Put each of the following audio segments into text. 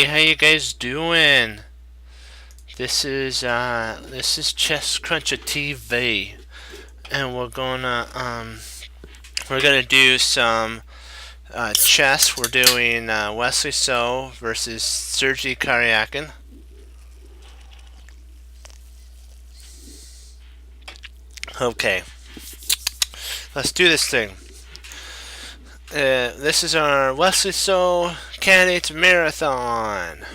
how you guys doing? This is Chess Cruncher TV, and we're gonna do some chess. We're doing Wesley So versus Sergei Karyakin. Okay, let's do this thing. This is our Wesley So Candidates Marathon.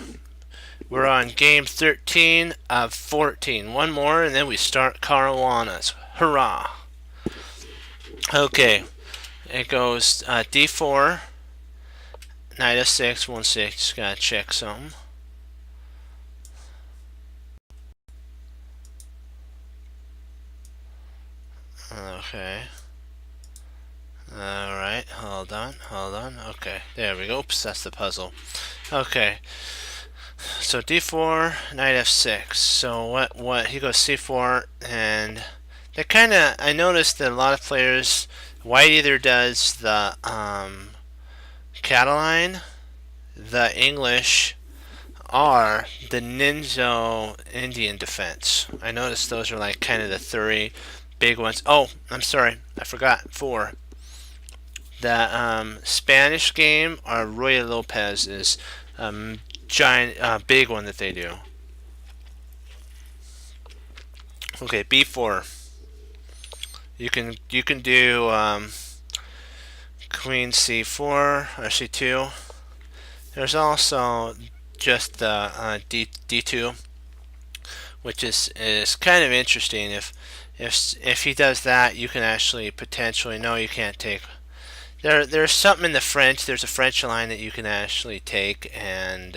We're on game 13 of 14. One more, and then we start Caruanas. Hurrah! Okay, it goes d4, knight f6, 1-6. Just gotta check something. Okay. Alright, hold on. Okay, there we go. Oops, that's the puzzle. Okay. So d4, knight f6. So what he goes c4, and they kinda, I noticed that a lot of players, white either does the Catalan, the English, are the Ninja Indian defense. I noticed those are like kind of the three big ones. Oh, I'm sorry, I forgot four. The Spanish game, Arroyo Lopez is giant, big one that they do. Okay, b4. You can do queen c4 or c2. There's also just the d2, which is kind of interesting. If he does that, you can actually potentially, no, you can't take. There's something in the French. There's a French line that you can actually take and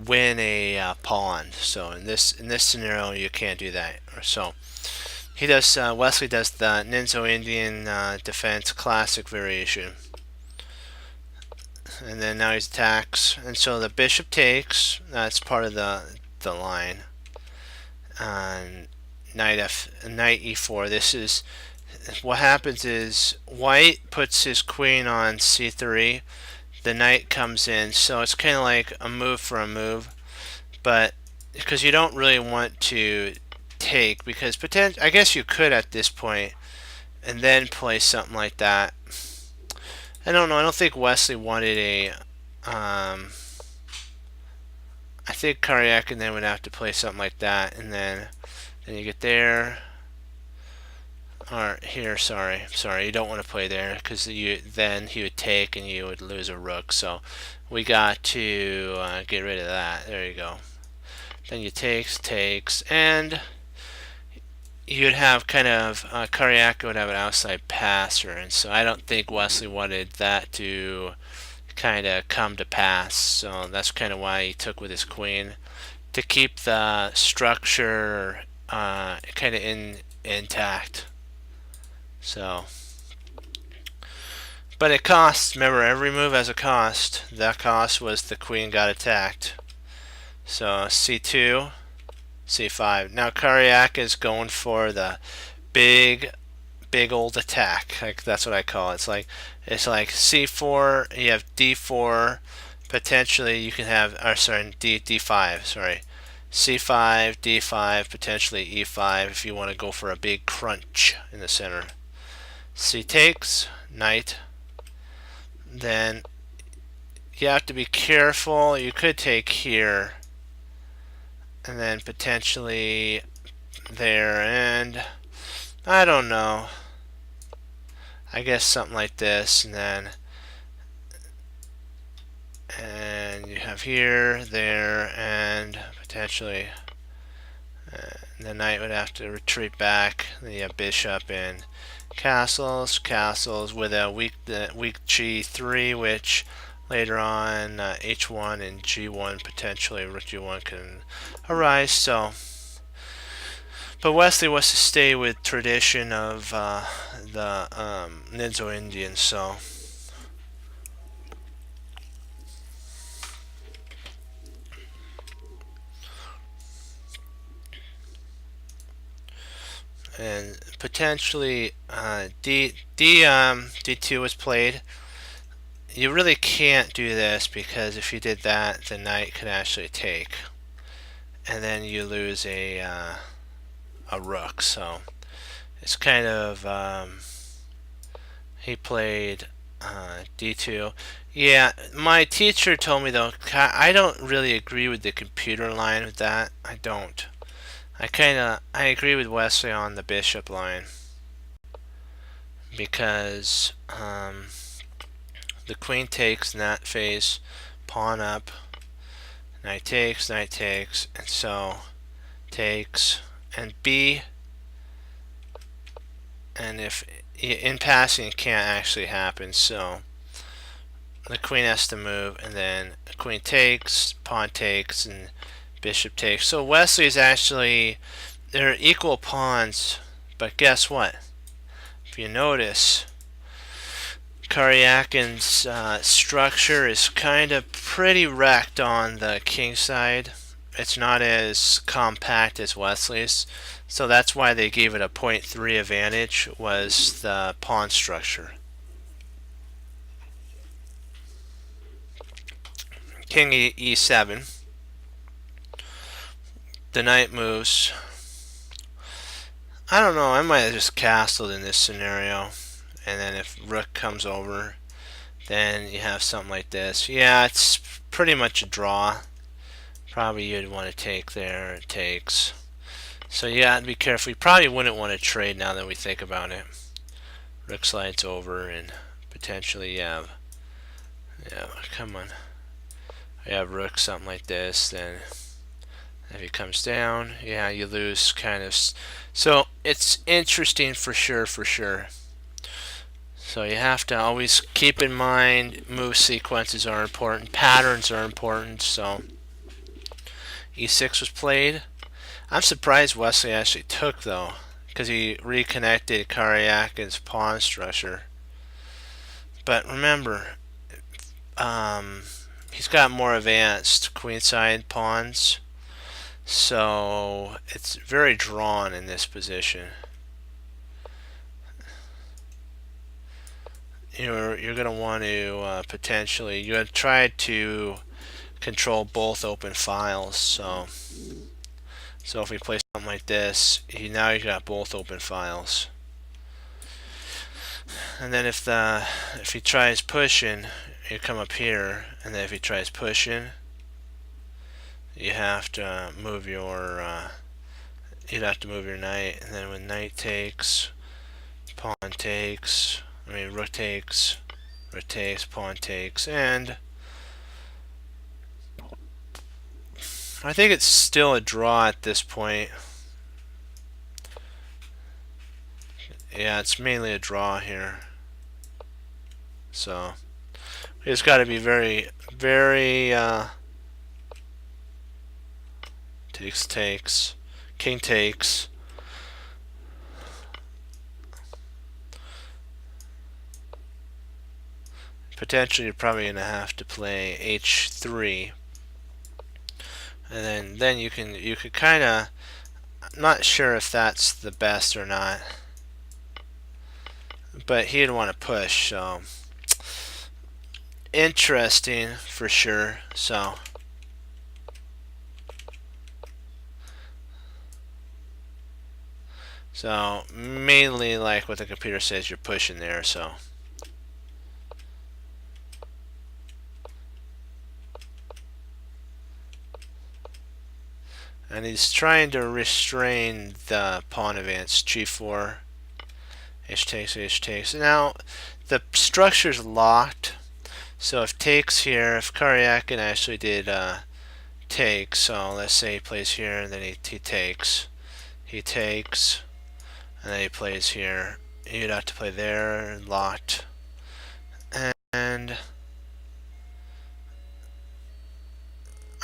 win a pawn. So in this scenario, you can't do that. So he does. Wesley does the Ninja Indian defense classic variation, and then now he attacks, and so the bishop takes. That's part of the line. And knight e4. This is what happens is white puts his queen on c3. The knight comes in, so it's kind of like a move for a move, but because you don't really want to take, because I guess you could at this point and then play something like that. I don't know. I don't think Wesley wanted a. I think Karyakin then would have to play something like that, and then you get there. Or here, sorry, you don't want to play there because then he would take and you would lose a rook. So we got to get rid of that. There you go. Then you takes, and you'd have kind of Karyakin would have an outside passer, and so I don't think Wesley wanted that to kind of come to pass. So that's kind of why he took with his queen, to keep the structure kind of intact. So, but it costs. Remember, every move has a cost. That cost was the queen got attacked. So c2, c5. Now Karyak is going for the big old attack. Like, that's what I call it. It's like c4. You have d4. Potentially you can have. Or sorry, d5. Sorry. c5, d5, potentially e5 if you want to go for a big crunch in the center. C takes, knight. Then you have to be careful. You could take here, and then potentially there, and I don't know. I guess something like this, and you have here, there, and potentially the knight would have to retreat back. Then you have bishop and castles with a weak g3, which later on h1 and g1, potentially rook g1 can arise. So, but Wesley wants to stay with tradition of the Ninja Indian. So and potentially d2 was played. you really can't do this because if you did that, the knight could actually take, and then you lose a rook. So it's kind of he played d2. Yeah, my teacher told me though, I don't really agree with the computer line with that. I don't. I agree with Wesley on the bishop line because the queen takes in that phase, pawn up, knight takes, and so takes, and b, and if in passing it can't actually happen, so the queen has to move, and then the queen takes, pawn takes, and bishop takes. So Wesley's actually, they're equal pawns, but guess what? If you notice, Karyakin's structure is kind of pretty wrecked on the king side. It's not as compact as Wesley's, so that's why they gave it a 0.3 advantage, was the pawn structure. King e7. The knight moves. I don't know, I might have just castled in this scenario, and then if rook comes over, then you have something like this. Yeah, it's pretty much a draw. Probably you'd want to take there. It takes. So you got to be careful. You probably wouldn't want to trade now that we think about it. Rook slides over, and potentially you have, yeah, come on. You have rook something like this, then if he comes down, yeah, you lose kind of. So it's interesting for sure, for sure. So you have to always keep in mind move sequences are important, patterns are important. So e6 was played. I'm surprised Wesley actually took though, because he reconnected Karyakin's pawn structure. But remember, he's got more advanced queenside pawns, so it's very drawn in this position. You're going to want to potentially, you're going to try to control both open files. So if we play something like this, now you got both open files. And then if he tries pushing, you come up here, and then if he tries pushing, you have to move your you'd have to move your knight, and then when knight takes, pawn takes, rook takes, pawn takes, and I think it's still a draw at this point. Yeah, it's mainly a draw here. So it's got to be very, very takes, king takes. Potentially you're probably going to have to play h3. And then you could kind of, not sure if that's the best or not, but he'd want to push, so interesting for sure. So mainly like what the computer says, you're pushing there. So and he's trying to restrain the pawn advance, g4, h takes. Now the structure's locked, so if takes here, if Karyakin actually did take, so let's say he plays here and then he takes, and then he plays here, you'd have to play there, locked, and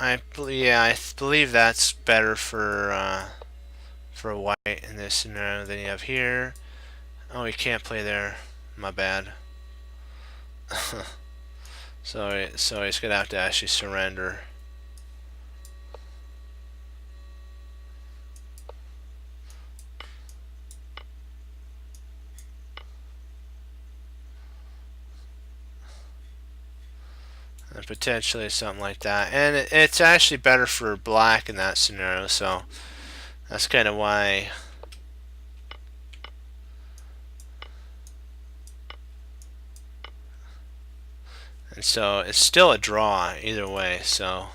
I believe that's better for white in this scenario than you have here. Oh, he can't play there. My bad. so he's gonna have to actually surrender. and potentially something like that. And it's actually better for black in that scenario, so that's kind of why. And so it's still a draw either way, so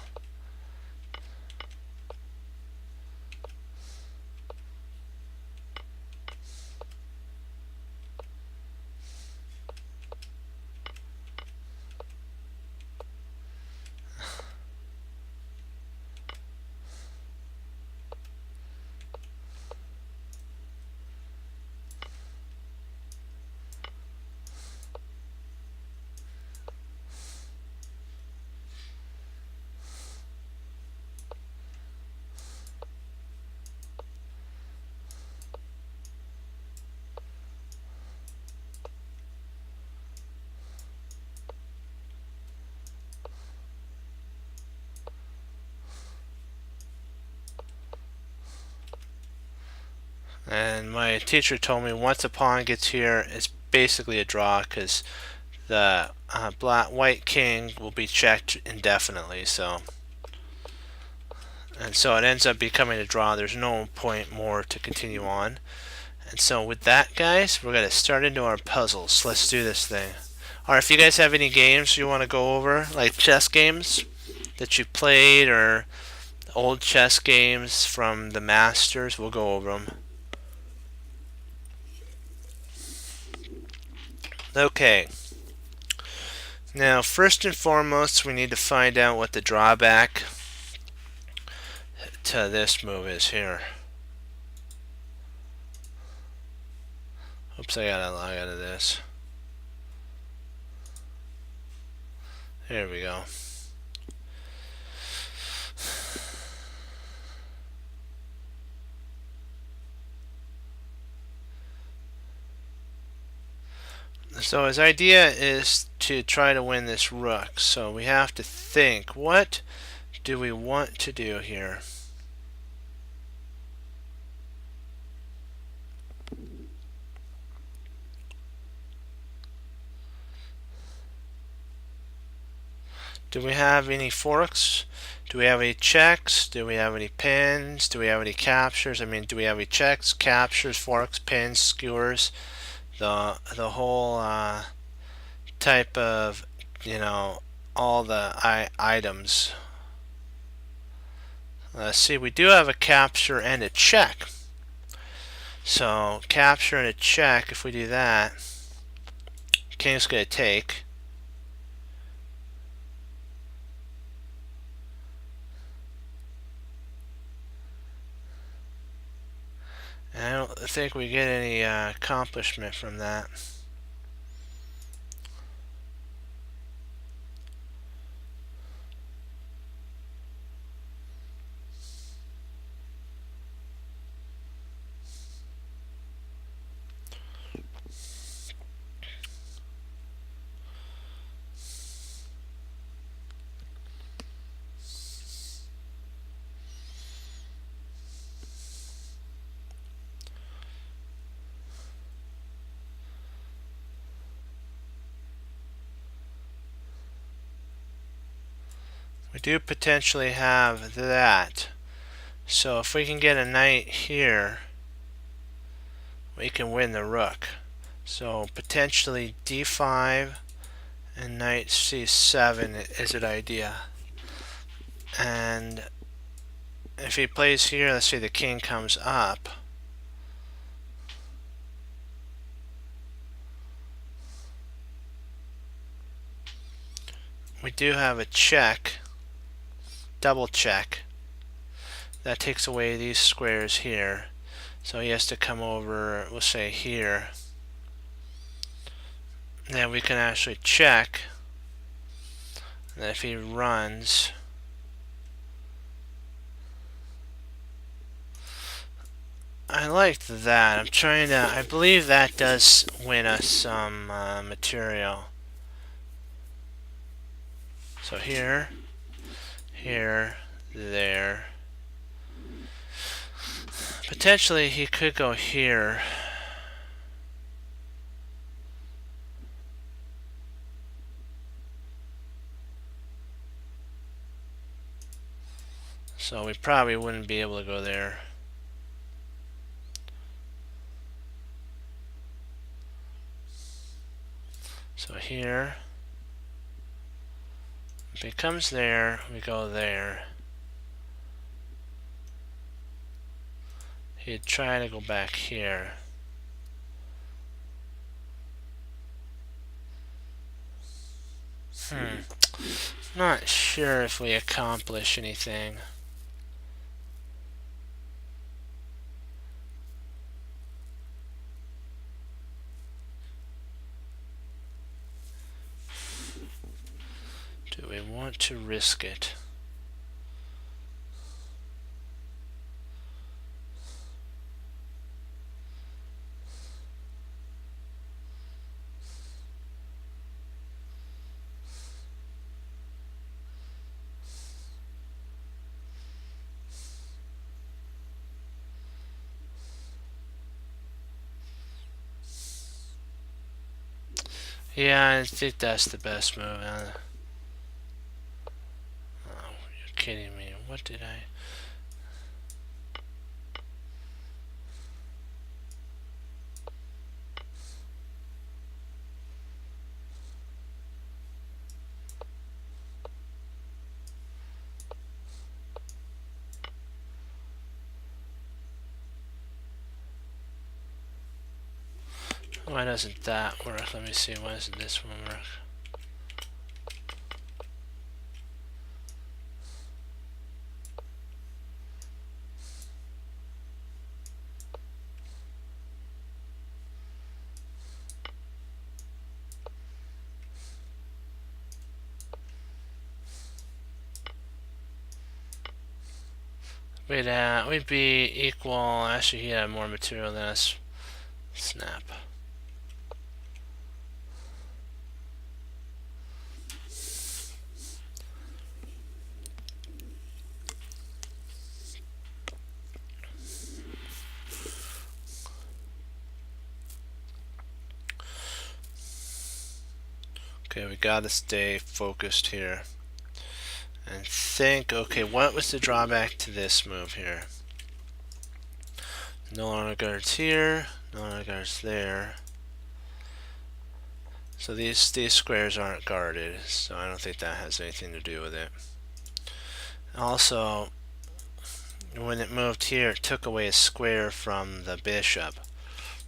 and my teacher told me once a pawn gets here, it's basically a draw because the white king will be checked indefinitely. So, and so it ends up becoming a draw. There's no point more to continue on. And so with that, guys, we're gonna start into our puzzles. Let's do this thing. Or if you guys have any games you want to go over, like chess games that you played or old chess games from the Masters, we'll go over them. Okay. Now, first and foremost, we need to find out what the drawback to this move is here. Oops, I gotta log out of this. There we go. So his idea is to try to win this rook. So we have to think, what do we want to do here? Do we have any forks? Do we have any checks? Do we have any pins? Do we have any captures? I mean, do we have any checks, captures, forks, pins, skewers? The whole type of, all the items. Let's see, we do have a capture and a check. So capture and a check, if we do that, king's going to take. And I don't think we get any accomplishment from that. We do potentially have that. So if we can get a knight here, we can win the rook. So potentially d5 and knight c7 is an idea. And if he plays here, let's say the king comes up. We do have a check, double check. That takes away these squares here. So he has to come over, we'll say here. Then we can actually check. And if he runs, I liked that. I'm trying to, I believe that does win us some material. So here, here, there. Potentially he could go here. So we probably wouldn't be able to go there. So here, if it comes there, we go there. He'd try to go back here. Not sure if we accomplish anything. Do we want to risk it? Yeah, I think that's the best move. Oh, you're kidding me. What did I... Why doesn't that work? Let me see. Why doesn't this one work? We'd be equal. Actually, he had more material than us. Snap. Okay, we gotta stay focused here. And think, okay, what was the drawback to this move here? No longer guards here, no longer guards there. So these squares aren't guarded, so I don't think that has anything to do with it. Also, when it moved here, it took away a square from the bishop.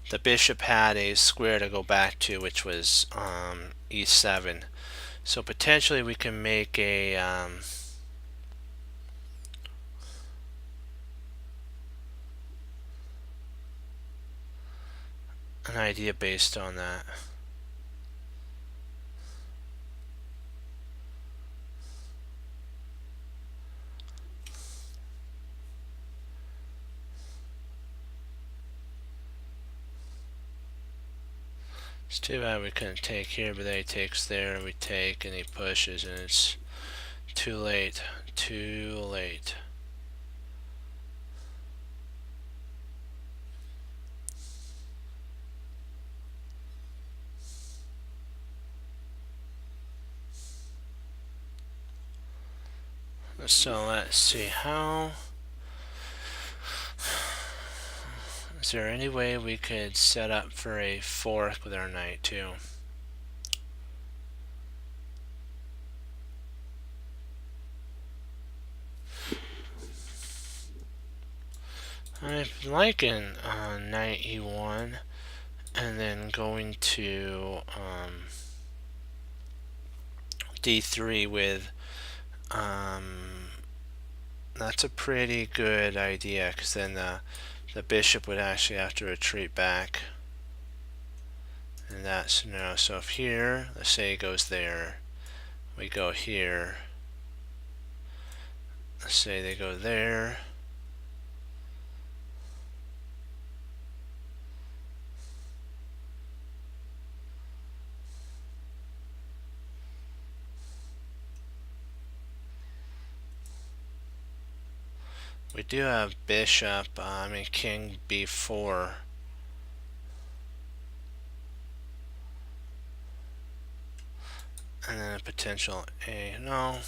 The bishop had a square to go back to, which was e7. So potentially we can make a an idea based on that. It's too bad we couldn't take here, but then he takes there, and we take, and he pushes, and it's too late. Too late. So let's see, how... Is there any way we could set up for a fork with our knight too? I'm liking knight e1 and then going to d3 with that's a pretty good idea, because then the bishop would actually have to retreat back in that scenario. So if here, let's say it goes there, we go here, let's say they go there, we do have bishop, king b4. And then a potential a, no.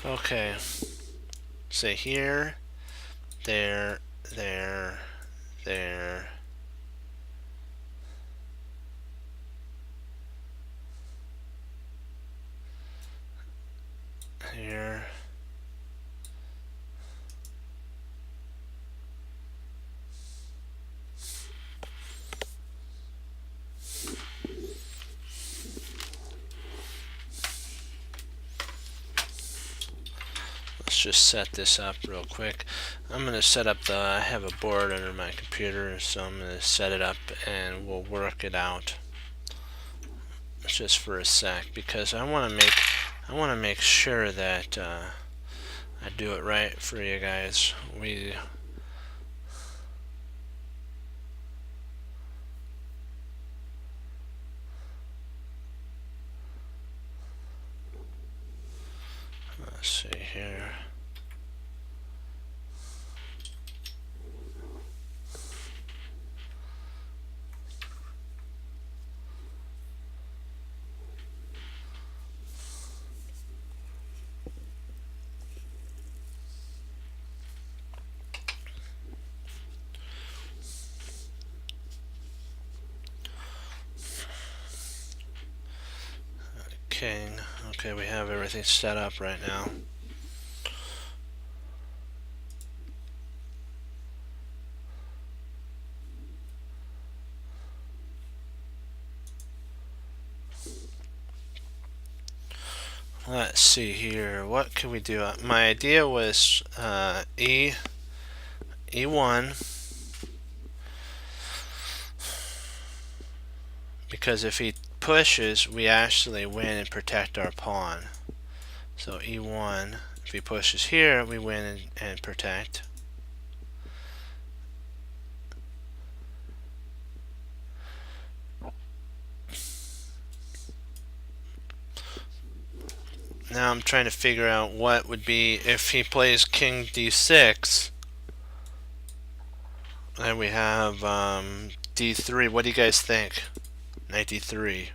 Okay. Say here, there, there, there. Here. Let's just set this up real quick. I'm going to set up I have a board under my computer, so I'm going to set it up and we'll work it out just for a sec, because I want to make sure that I do it right for you guys. Let's see here. King. Okay, we have everything set up right now. Let's see here. What can we do? My idea was E1. Because if he pushes, we actually win and protect our pawn. So E1, if he pushes here, we win and protect. Now I'm trying to figure out what would be if he plays King D6. Then we have D3. What do you guys think? Knight D3.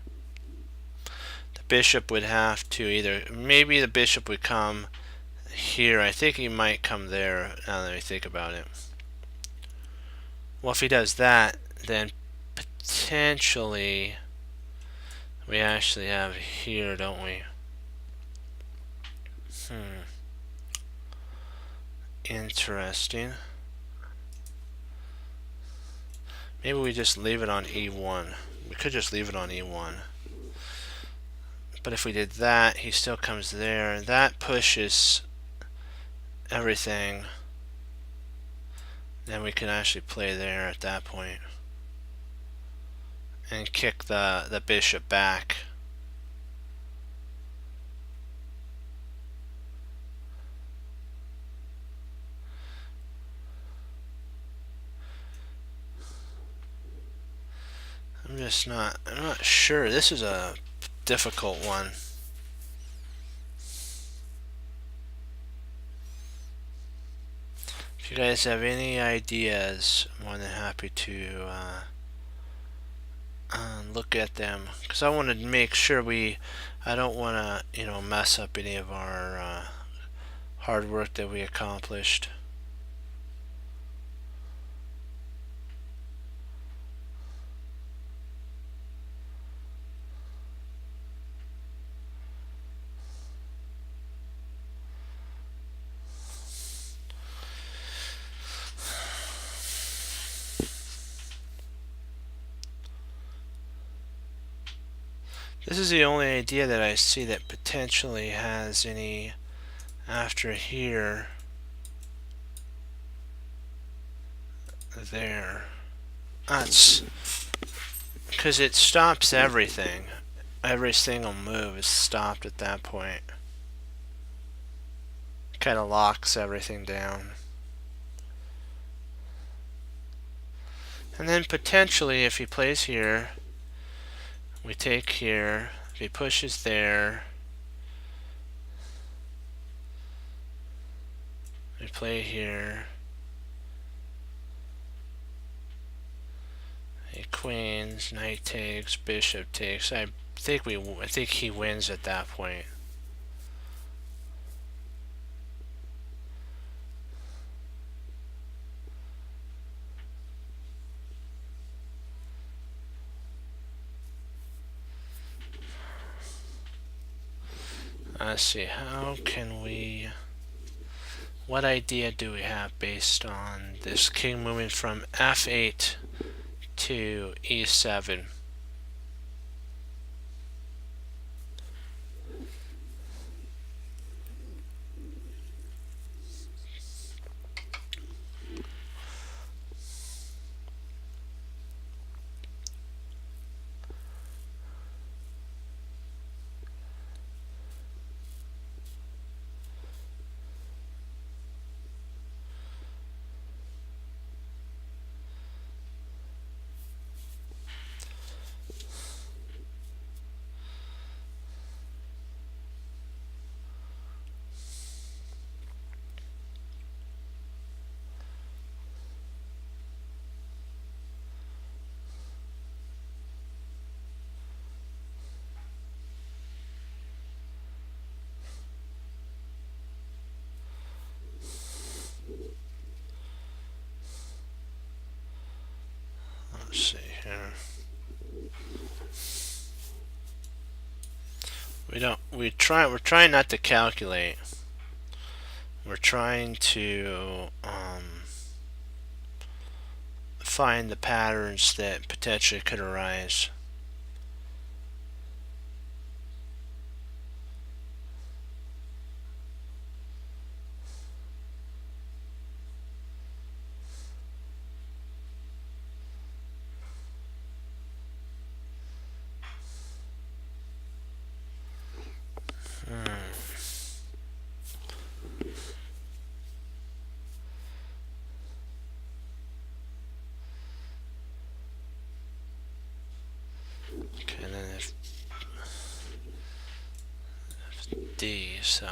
The bishop would have to either, maybe the bishop would come here. I think he might come there now that I think about it. Well, if he does that, then potentially we actually have here, don't we? Interesting. Maybe we just leave it on E1. We could just leave it on E1. But if we did that, he still comes there. That pushes everything. Then we can actually play there at that point and kick the bishop back. I'm not sure. This is a difficult one. If you guys have any ideas, I'm more than happy to look at them, because I want to make sure I don't want to mess up any of our hard work that we accomplished. This is the only idea that I see that potentially has any after here. There. That's because it stops everything. Every single move is stopped at that point. Kind of locks everything down. And then potentially if he plays here, we take here. If he pushes there, we play here. Queens, knight takes, bishop takes. I think he wins at that point. Let's see, how can we... What idea do we have based on this king moving from f8 to e7? Let's see here. We're trying not to calculate. We're trying to find the patterns that potentially could arise. Okay, and then if D, so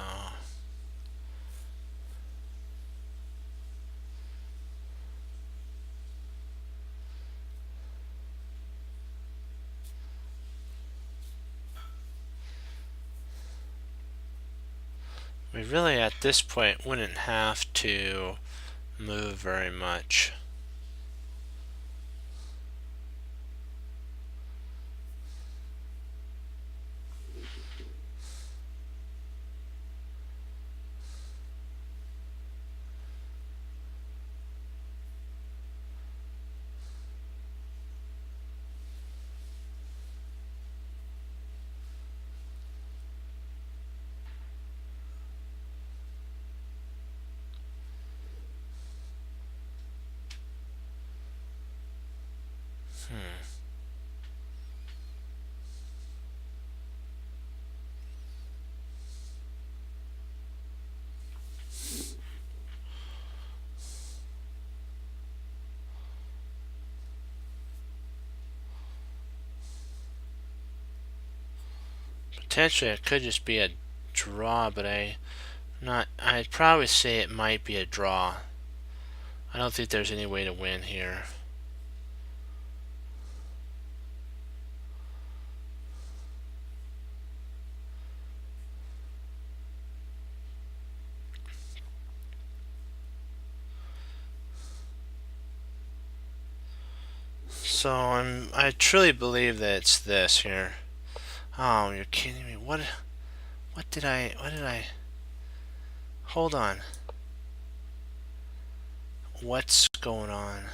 we really at this point wouldn't have to move very much. Potentially it could just be a draw, but I'd probably say it might be a draw. I don't think there's any way to win here. So I truly believe that it's this here. Oh, you're kidding me. What did I hold on. What's going on?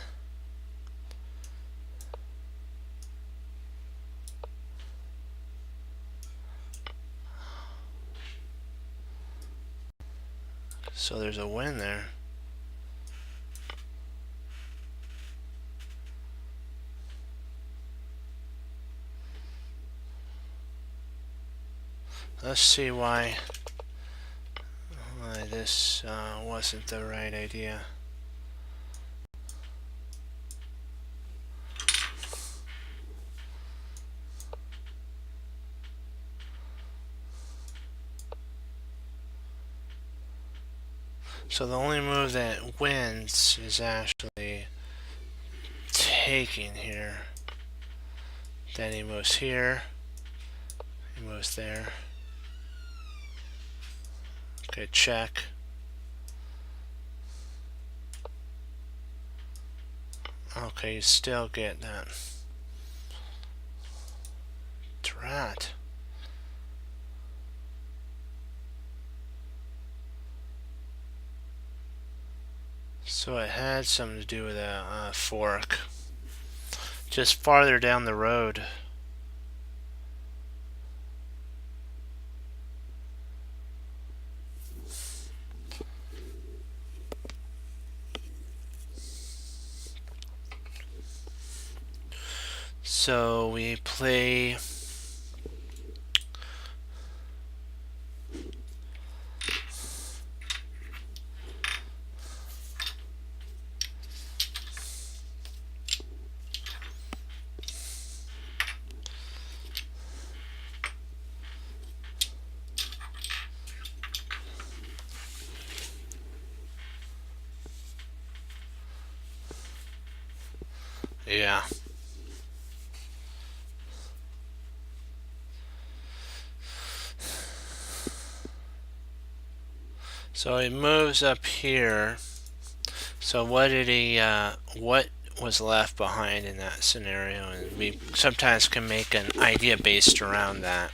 So there's a win there. Let's see why this wasn't the right idea. So the only move that wins is actually taking here. Then he moves here. He moves there. Okay, check. Okay, you still get that. Drat. So it had something to do with a fork. Just farther down the road. So we play yeah. So he moves up here. So what did he? What was left behind in that scenario? And we sometimes can make an idea based around that.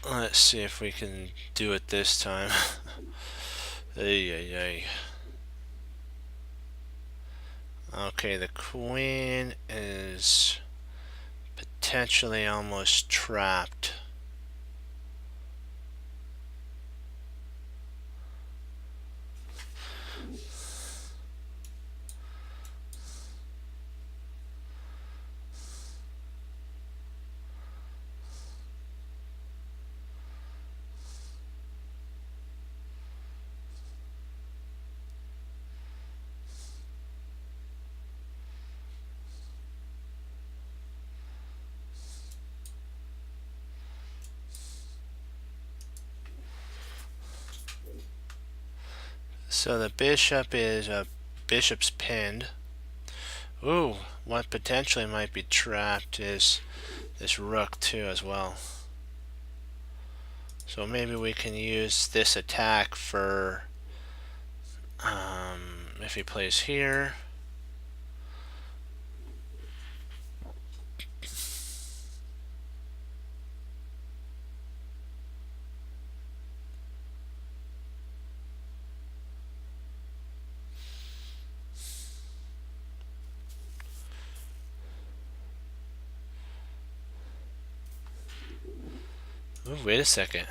Let's see if we can do it this time. Ay, ay, ay. Okay, the queen is potentially almost trapped. So the bishop's pinned. Ooh, what potentially might be trapped is this rook too as well. So maybe we can use this attack for if he plays here. Ooh, wait a second.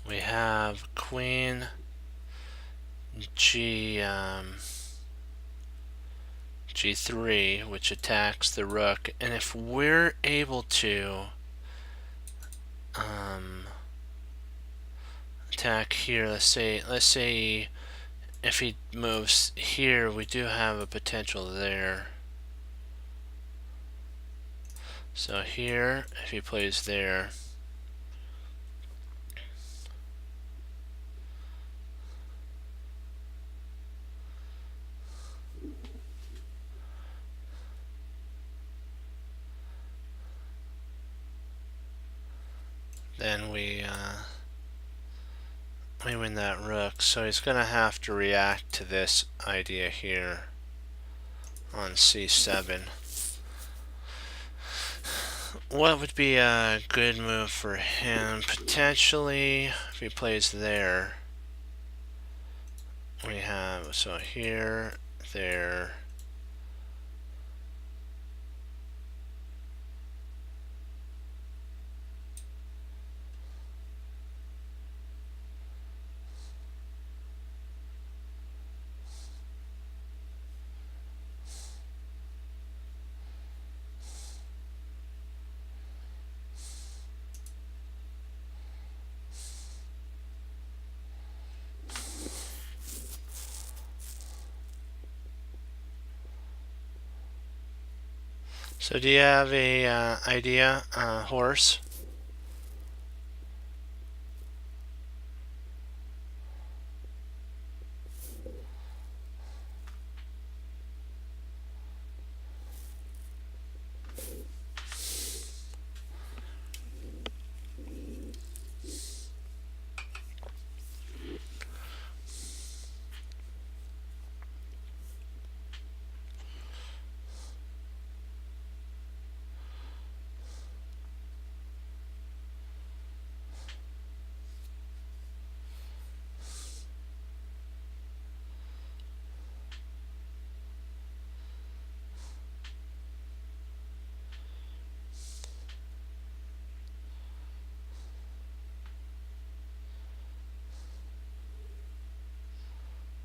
We have queen G3, which attacks the rook, and if we're able to attack here, let's say if he moves here, we do have a potential there. So here, if he plays there, then we win that rook. So he's going to have to react to this idea here on c7. What would be a good move for him? Potentially, if he plays there, we have, so here, there. So do you have a idea, horse?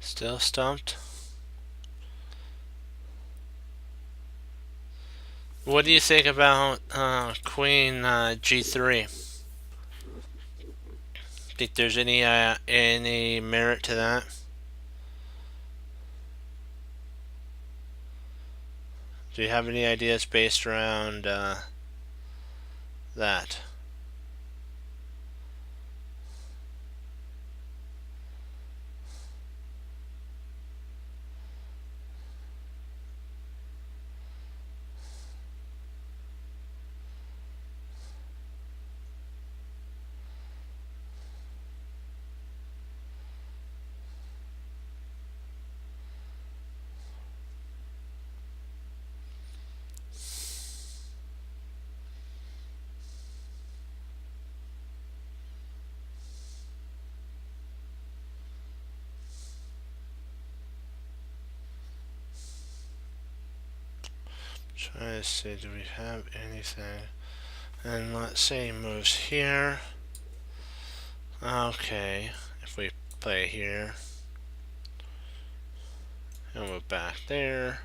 Still stumped? What do you think about Queen G3? Think there's any merit to that? Do you have any ideas based around that? Try to see, do we have anything? And let's say he moves here. Okay, if we play here, and move back there.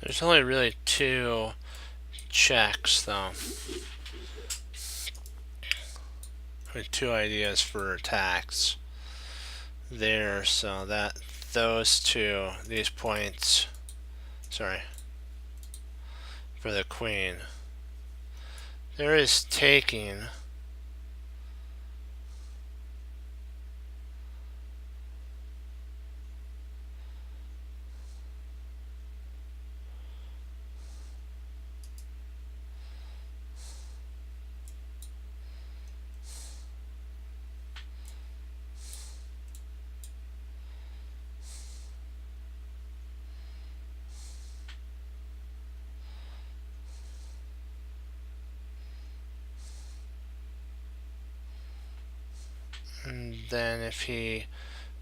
There's only really two checks, though. Two ideas for attacks there, so that those two, these points, sorry, for the queen. There is taking. And then if he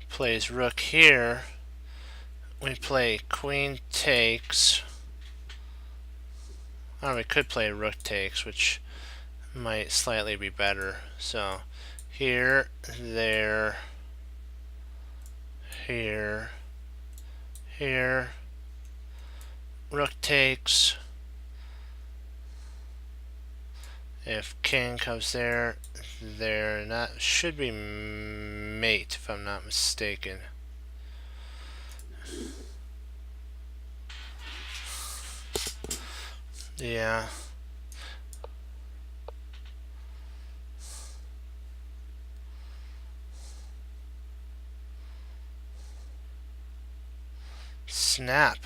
plays rook here, we play queen takes. Or we could play rook takes, which might slightly be better. So here, there, here, here, rook takes. If king comes there, there, and that should be mate if I'm not mistaken. Yeah. Snap.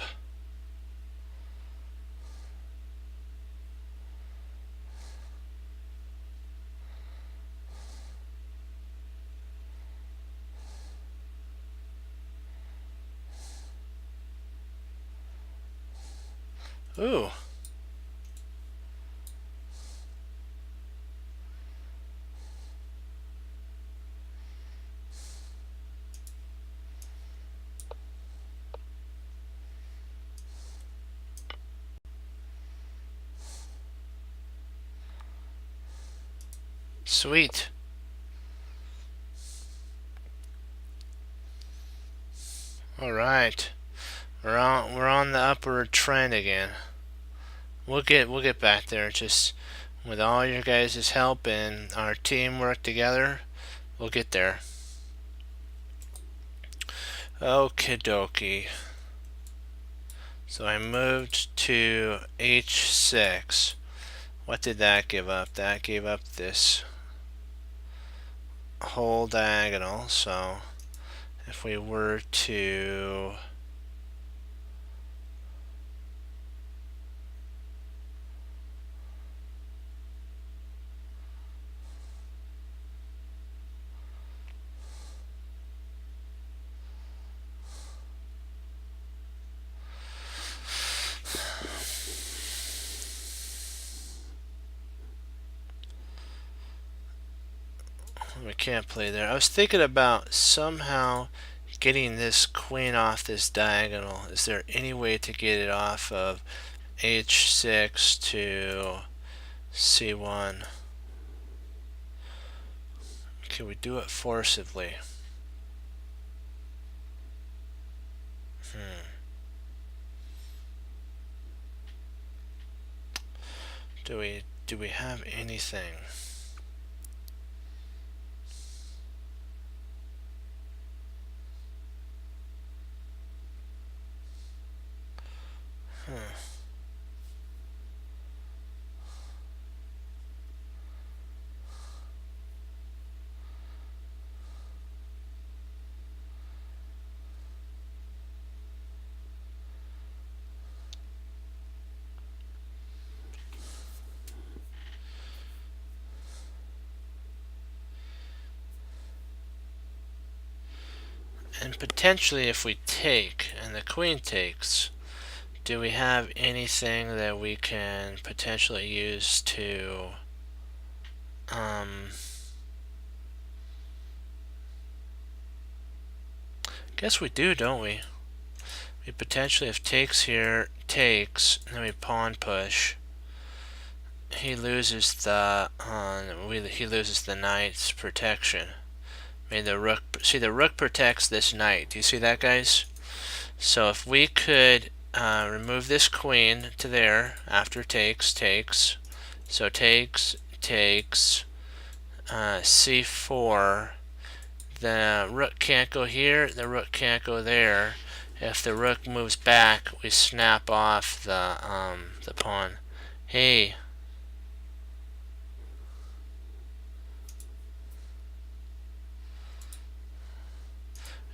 Ooh. Sweet. All right. We're on the upward trend again. We'll get back there. Just With all your guys' help and our teamwork together, we'll get there. Okie dokie. So I moved to H6. What did that give up? That gave up this whole diagonal. So if we were to we can't play there. I was thinking about somehow getting this queen off this diagonal. Is there any way to get it off of H6 to C1? Can we do it forcibly? Do we have anything? And potentially if we take and the queen takes, do we have anything that we can potentially use to guess we do, don't we? We potentially, if takes here, takes, and then we pawn push, he loses the he loses the knight's protection. May the rook, see, the rook protects this knight. Do you see that, guys? So if we could remove this queen to there after takes, so takes, c4, the rook can't go here, the rook can't go there. If the rook moves back, we snap off the pawn. Hey.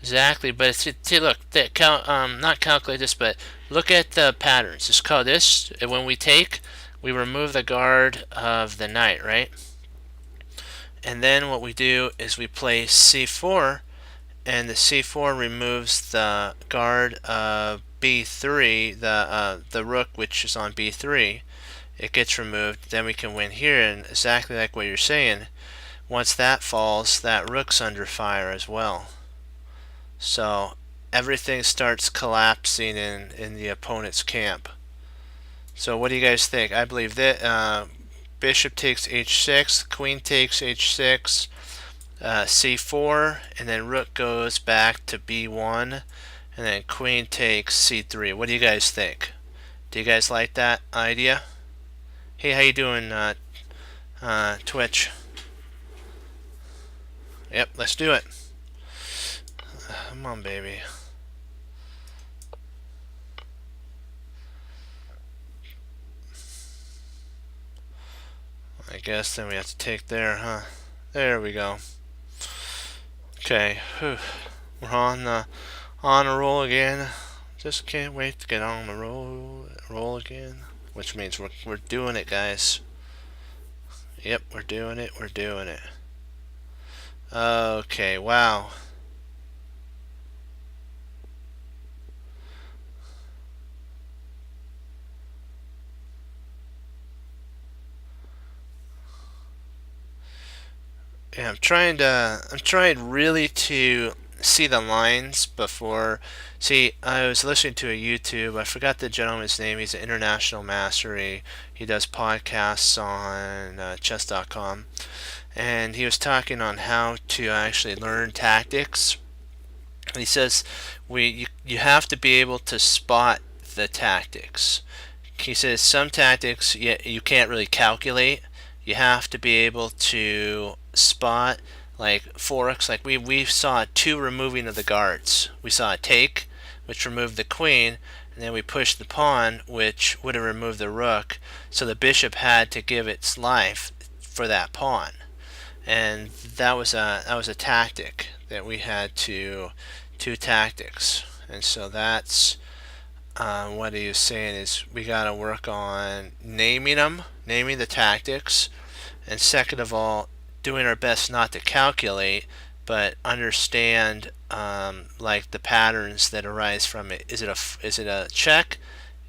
Exactly, but see, look, not calculate this, but look at the patterns. Just call this, when we take, we remove the guard of the knight, right? And then what we do is we play c4, and the c4 removes the guard of b3, the rook which is on b3. It gets removed. Then we can win here, and exactly like what you're saying, once that falls, that rook's under fire as well. So everything starts collapsing in the opponent's camp. So what do you guys think? I believe that bishop takes h6, queen takes h6, c4, and then rook goes back to b1, and then queen takes c3. What do you guys think? Do you guys like that idea? Hey, how you doing, Twitch? Yep, let's do it. Come on, baby. I guess then we have to take there, huh? There we go. Okay, whew. We're on a roll again. Just can't wait to get on the roll again. Which means we're doing it, guys. Yep, we're doing it. We're doing it. Okay, wow. Yeah, I'm trying really to see the lines before. See, I was listening to a YouTube. I forgot the gentleman's name. He's an international master. He does podcasts on chess.com, and he was talking on how to actually learn tactics. And he says you have to be able to spot the tactics. He says some tactics you can't really calculate, you have to be able to spot like forks. Like we saw two removing of the guards. We saw a take, which removed the queen, and then we pushed the pawn, which would have removed the rook. So the bishop had to give its life for that pawn, and that was a tactic that we had to two tactics. And so that's what he was saying is we got to work on naming them, naming the tactics, and second of all, doing our best not to calculate, but understand like the patterns that arise from it. Is it a check?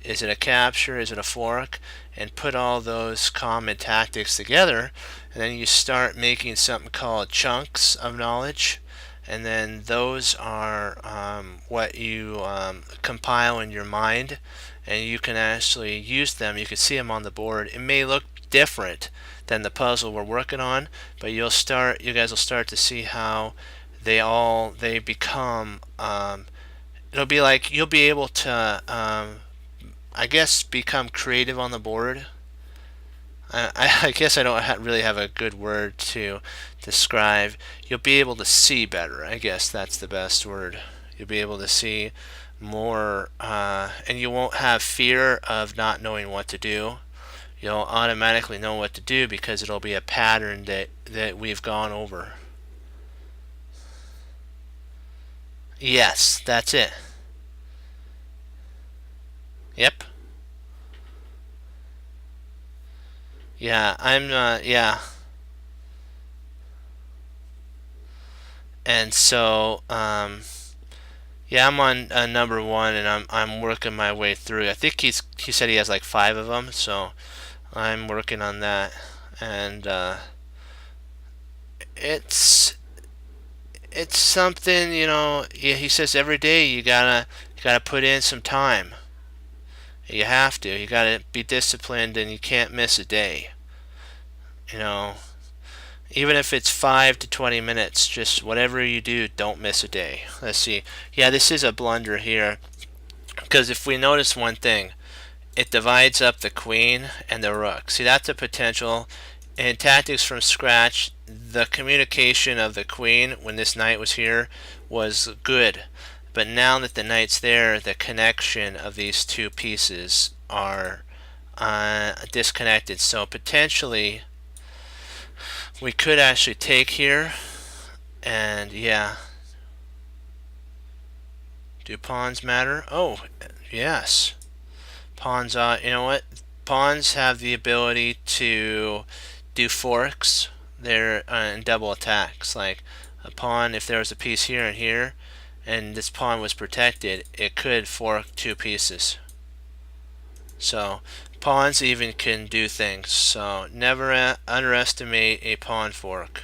Is it a capture? Is it a fork? And put all those common tactics together, and then you start making something called chunks of knowledge. And then those are what you compile in your mind, and you can actually use them. You can see them on the board. It may look different than the puzzle we're working on, but you guys will start to see how they become. It'll be like you'll be able to, I guess, become creative on the board. I guess I don't really have a good word to describe. You'll be able to see better. I guess that's the best word. You'll be able to see more, and you won't have fear of not knowing what to do. You'll automatically know what to do because it'll be a pattern that we've gone over. Yes, that's it. Yep. Yeah, yeah. And so, yeah, I'm on number one, and I'm working my way through. I think he said he has like 5 of them, so I'm working on that, and it's something, he says every day you gotta put in some time. You have to. You gotta be disciplined, and you can't miss a day. You know, even if it's 5 to 20 minutes, just whatever you do, don't miss a day. Let's see. Yeah, this is a blunder here, because if we notice one thing, it divides up the queen and the rook. See, that's a potential. In Tactics from Scratch, the communication of the queen when this knight was here was good. But now that the knight's there, the connection of these two pieces are disconnected. So potentially, we could actually take here, and yeah. Do pawns matter? Oh, yes. Pawns, you know what? Pawns have the ability to do forks. They're in double attacks. Like a pawn, if there was a piece here and here, and this pawn was protected, it could fork 2 pieces. So pawns even can do things. So never underestimate a pawn fork.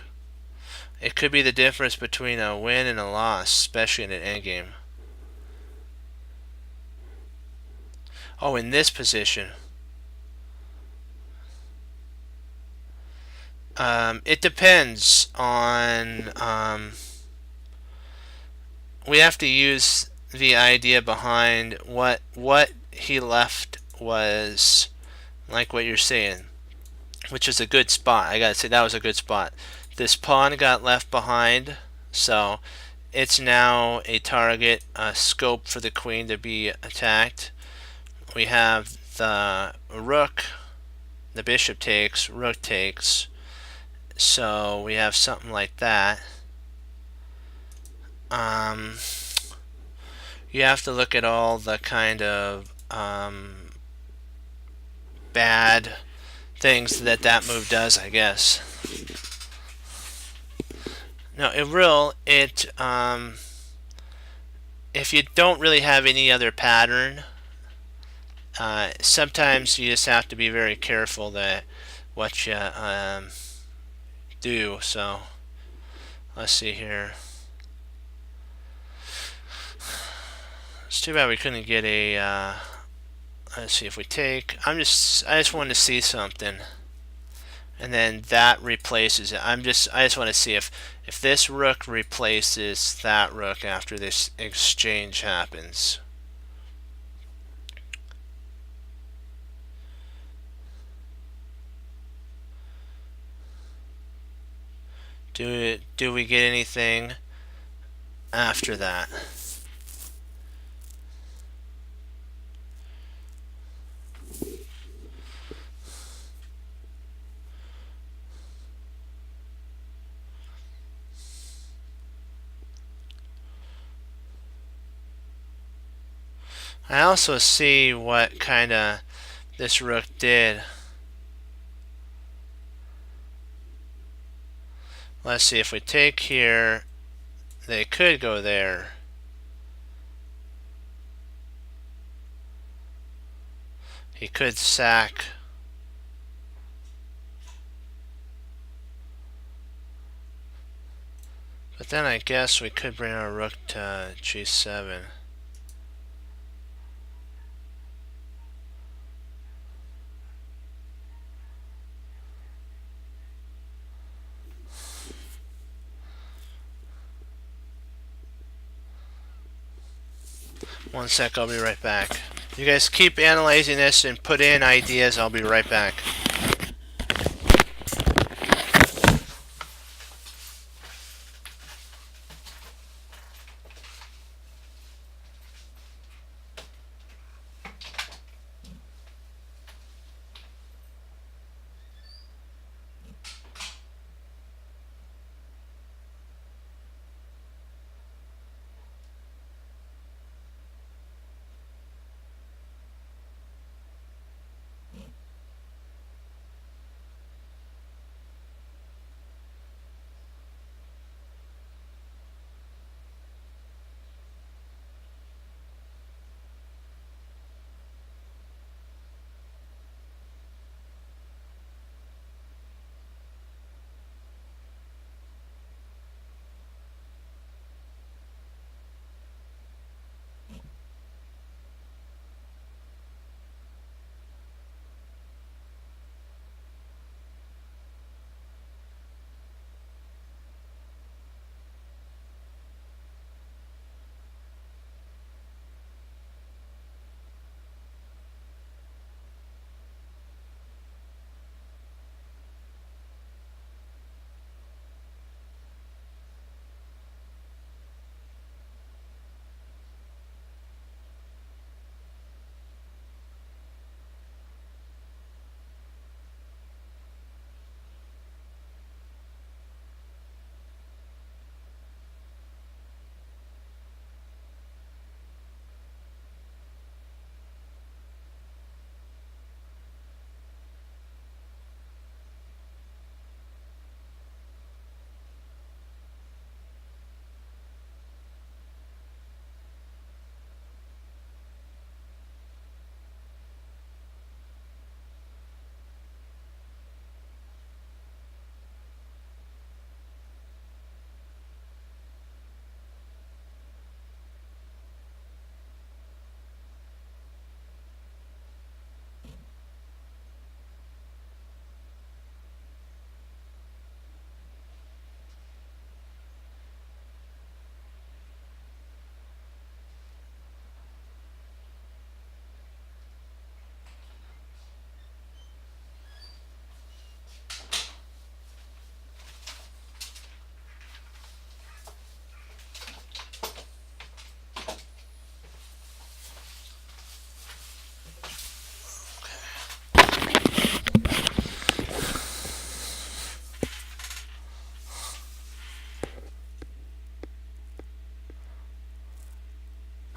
It could be the difference between a win and a loss, especially in an endgame. Oh, in this position. It depends on. We have to use the idea behind what he left was like what you're saying, which is a good spot. I gotta say that was a good spot. This pawn got left behind, so it's now a target, a scope for the queen to be attacked. We have the rook, the bishop takes, rook takes. So we have something like that. You have to look at all the kind of bad things that move does, I guess. No, if you don't really have any other pattern, sometimes you just have to be very careful that what you do. So let's see here. It's too bad we couldn't get a. Let's see if we take. I just wanted to see something, and then that replaces it. I just want to see if this rook replaces that rook after this exchange happens. Do we get anything after that? I also see what kind of this rook did. Let's see, if we take here, they could go there. He could sack. But then I guess we could bring our rook to g7. One sec, I'll be right back. You guys keep analyzing this and put in ideas. I'll be right back.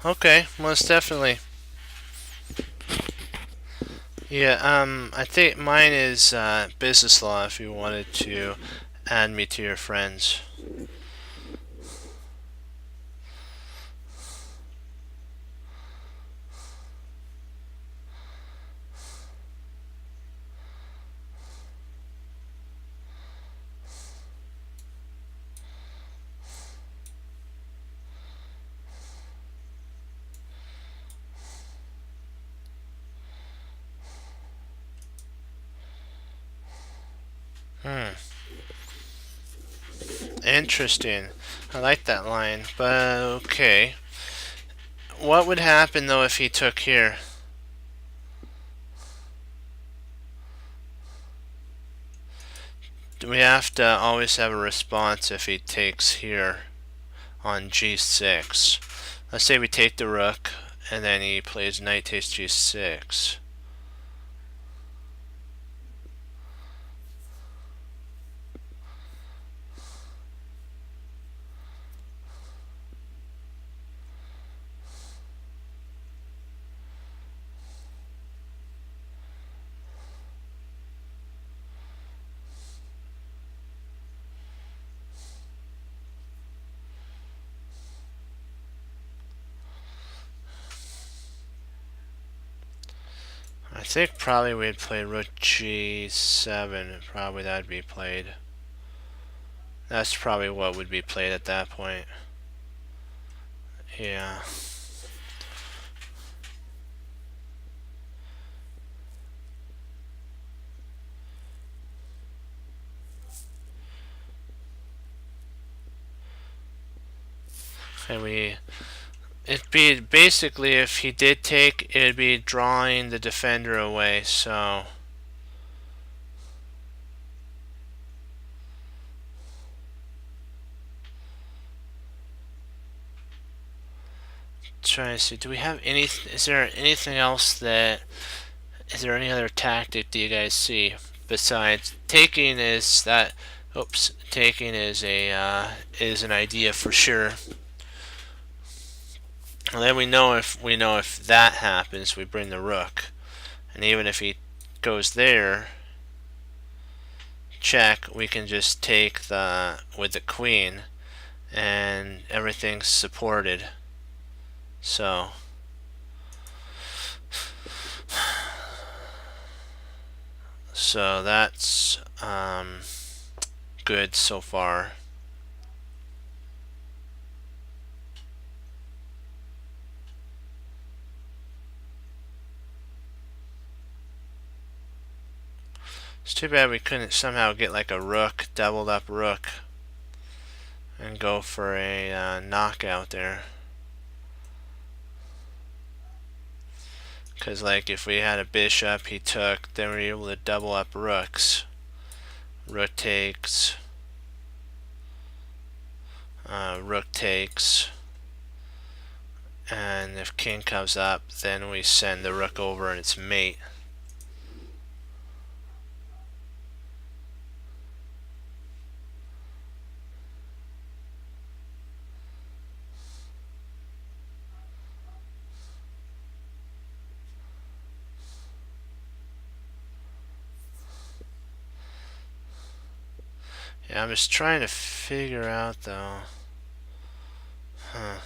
Okay, most definitely. Yeah, I think mine is business law if you wanted to add me to your friends. Interesting. I like that line, but okay. What would happen though if he took here? to always have a response if he takes here on g6. Let's say we take the rook and then he plays knight takes g6. I think probably we'd play rook g7. Probably that'd be played. That's probably what would be played at that point. Yeah. And it'd be basically, if he did take, it'd be drawing the defender away, so trying to see, do we have any, is there anything else that, is there any other tactic do you guys see besides taking? Is that, oops, taking is an idea for sure. And then we know if that happens, we bring the rook, and even if he goes there, check, we can just take the with the queen, and everything's supported. So that's good so far. It's too bad we couldn't somehow get like a rook, doubled up rook, and go for a knockout there. Because like if we had a bishop he took, then we were able to double up rooks. Rook takes, rook takes, and if king comes up, then we send the rook over and it's mate. Yeah, I'm just trying to figure out though. Huh.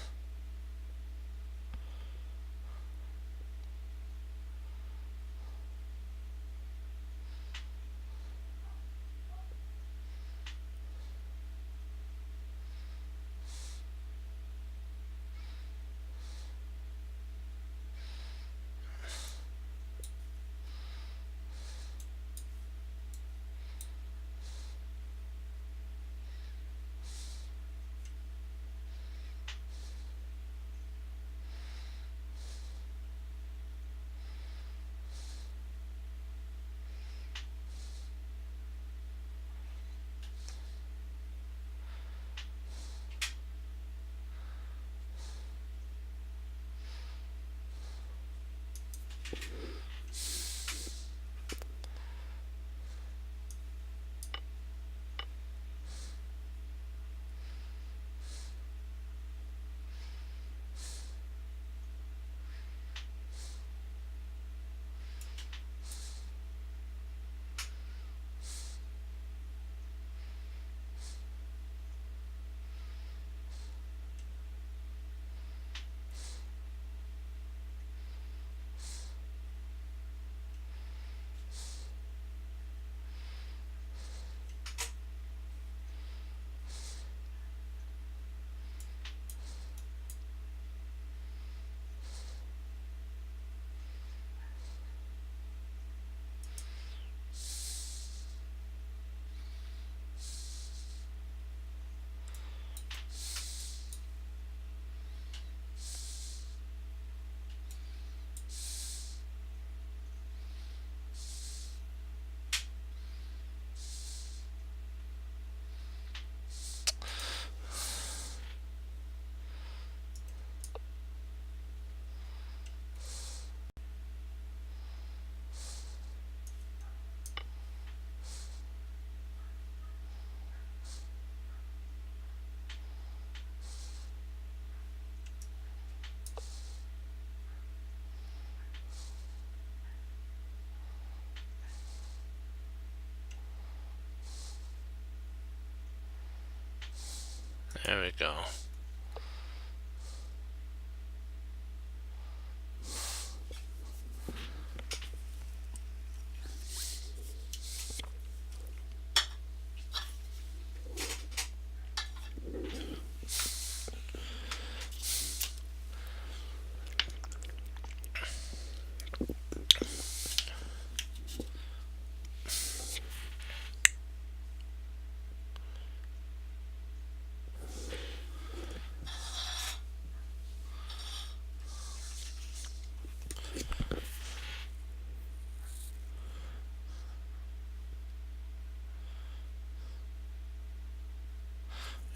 There we go.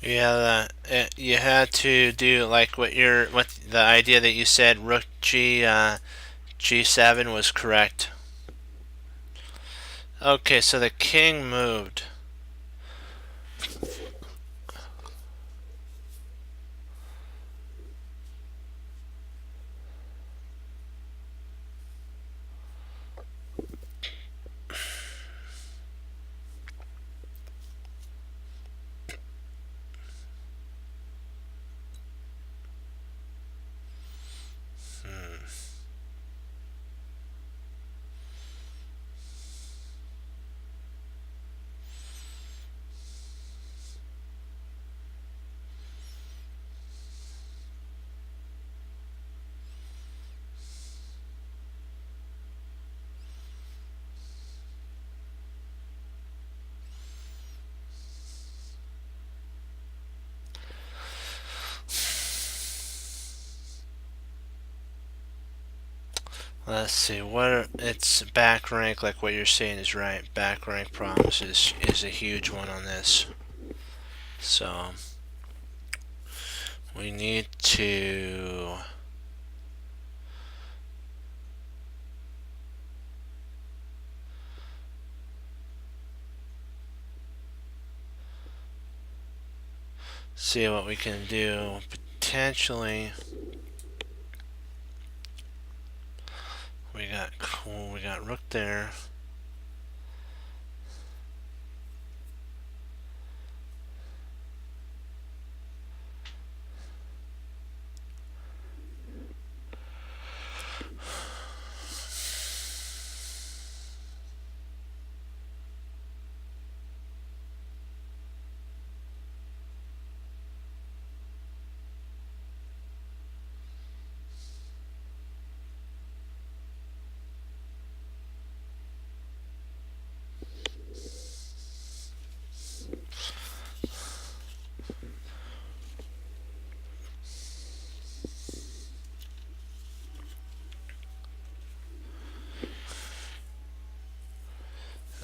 Yeah, you had to do like what the idea that you said. Rook G7 was correct. Okay, so the king moved. Let's see. It's back rank, like what you're saying is right. Back rank problems is a huge one on this. So we need to see what we can do. Potentially, we got rook there.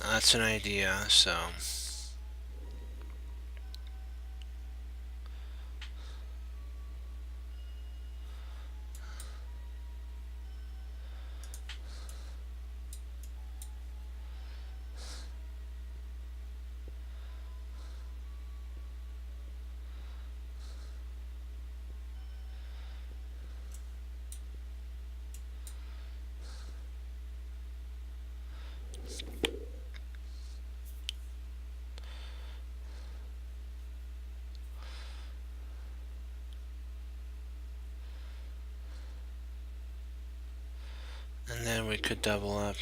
That's an idea. So. And then we could double up.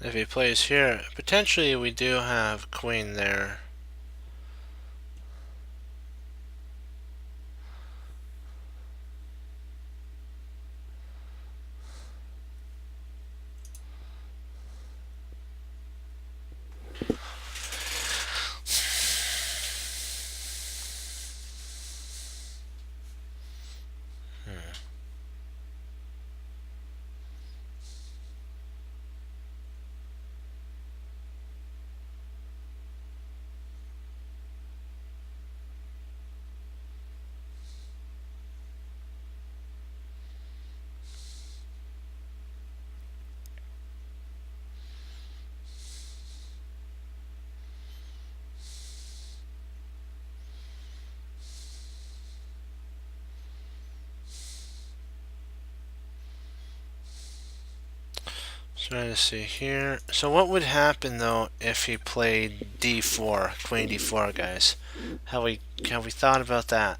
If he plays here, potentially we do have queen there. Trying to see here. So what would happen though if he played d4, queen d4, guys? Have we thought about that?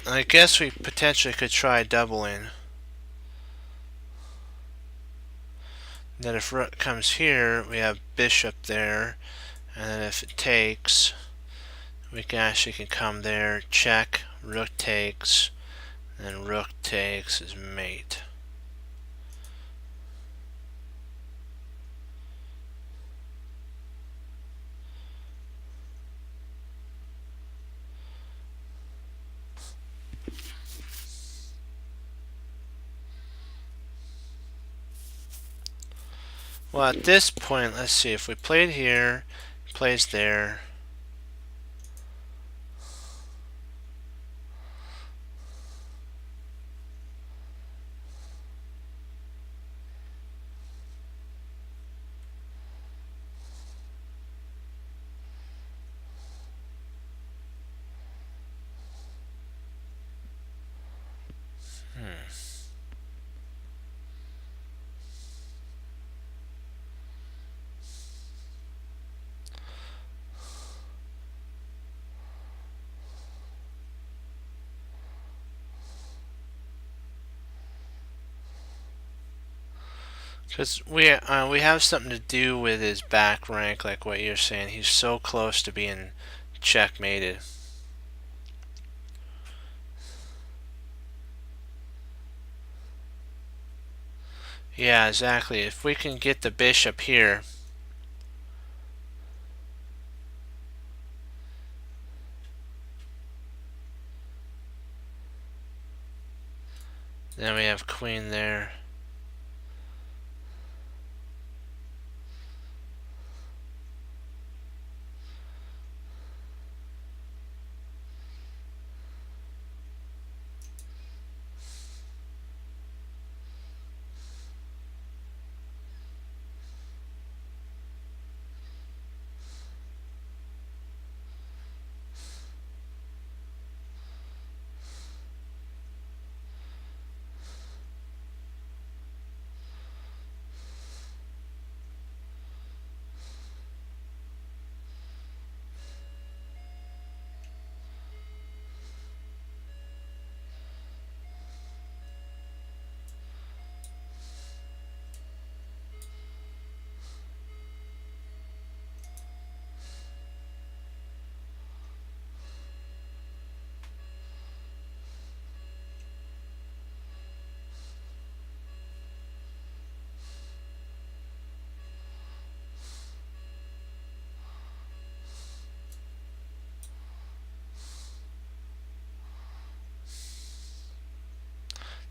I guess we potentially could try doubling. Then if rook comes here, we have bishop there, and then if it takes, we can come there, check, rook takes, then rook takes is mate. Well, at this point, let's see, if we played here, plays there, because we have something to do with his back rank, like what you're saying. He's so close to being checkmated. Yeah, exactly. If we can get the bishop here, then we have queen there.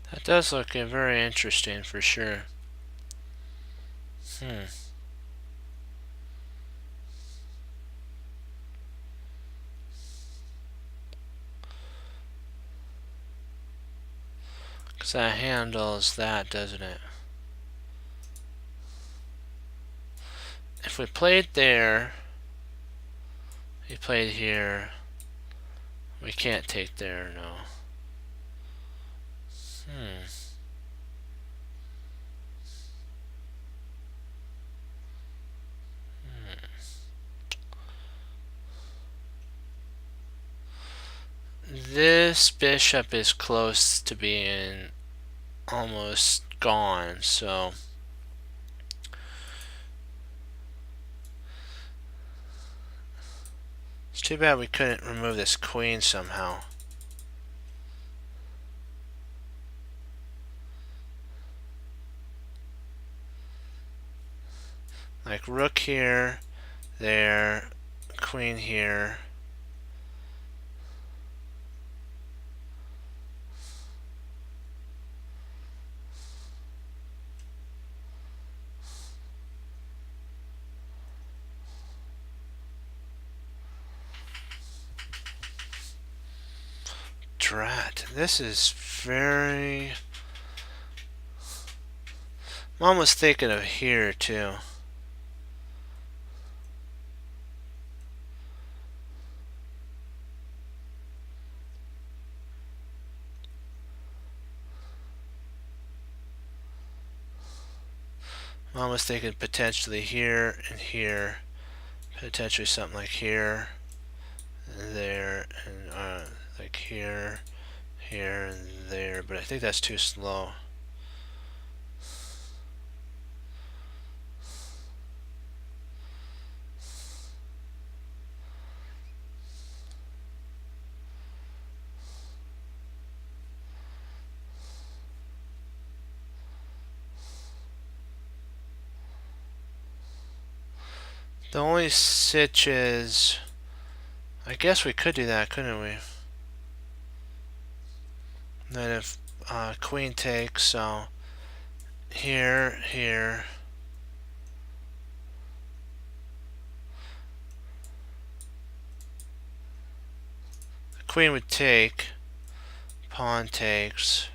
That does look very interesting for sure. Because that handles that, doesn't it? If we played there, he played here, we can't take there, no. This bishop is close to being almost gone, so it's too bad we couldn't remove this queen somehow. Like rook here, there, queen here. Drat, this is very... Mom was thinking of here too. almost thinking potentially here and here, potentially something like here, and there, and like here, here, and there, but I think that's too slow. The only sitch is, I guess we could do that, couldn't we? Then if queen takes, so here, here, the queen would take, pawn takes,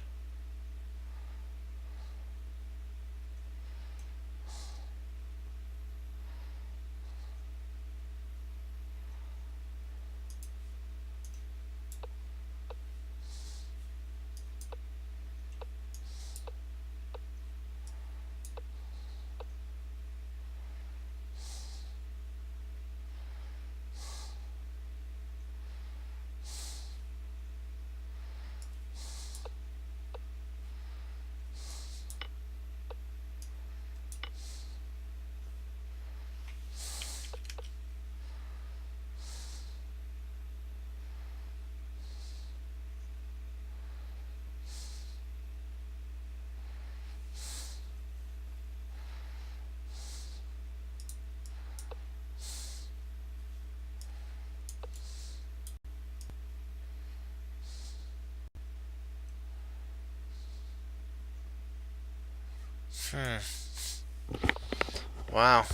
wow.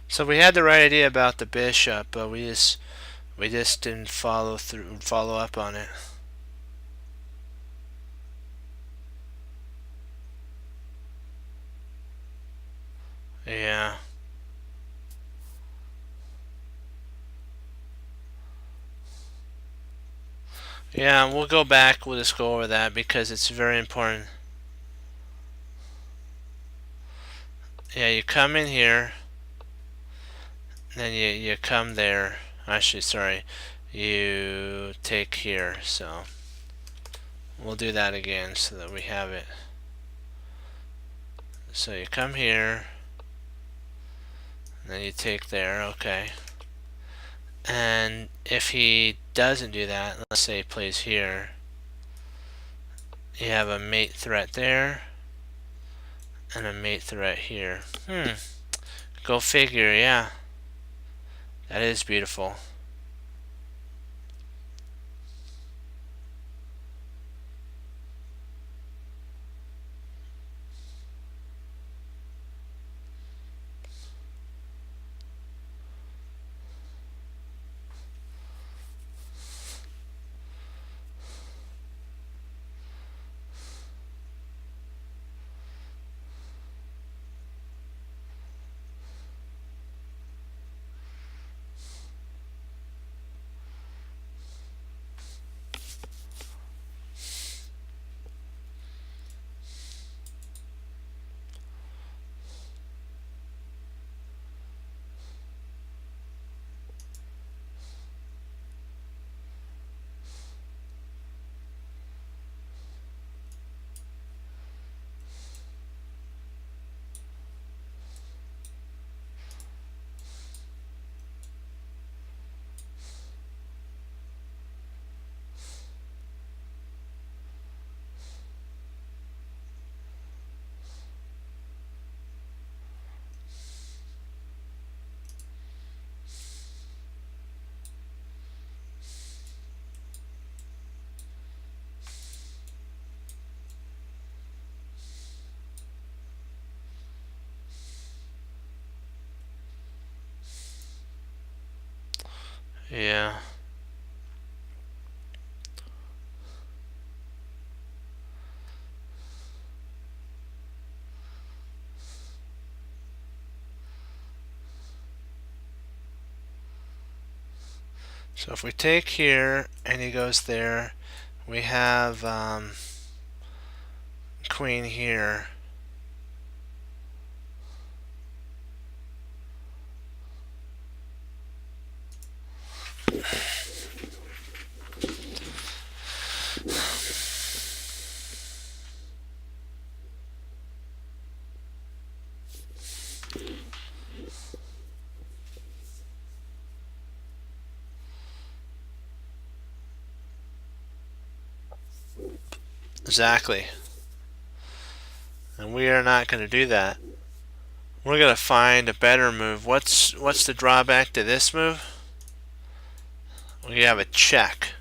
So we had the right idea about the bishop, but we just didn't follow up on it. Yeah. Yeah, we'll go back, we'll just go over that because it's very important. Yeah, you come in here, then you come there. Actually, sorry, you take here, so we'll do that again so that we have it. So you come here, then you take there, okay. And if he doesn't do that, let's say he plays here, you have a mate threat there, and a mate threat here. Go figure, yeah. That is beautiful. Yeah. So if we take here and he goes there, we have queen here. Exactly. And we are not going to do that. We're going to find a better move. What's the drawback to this move? We have a check.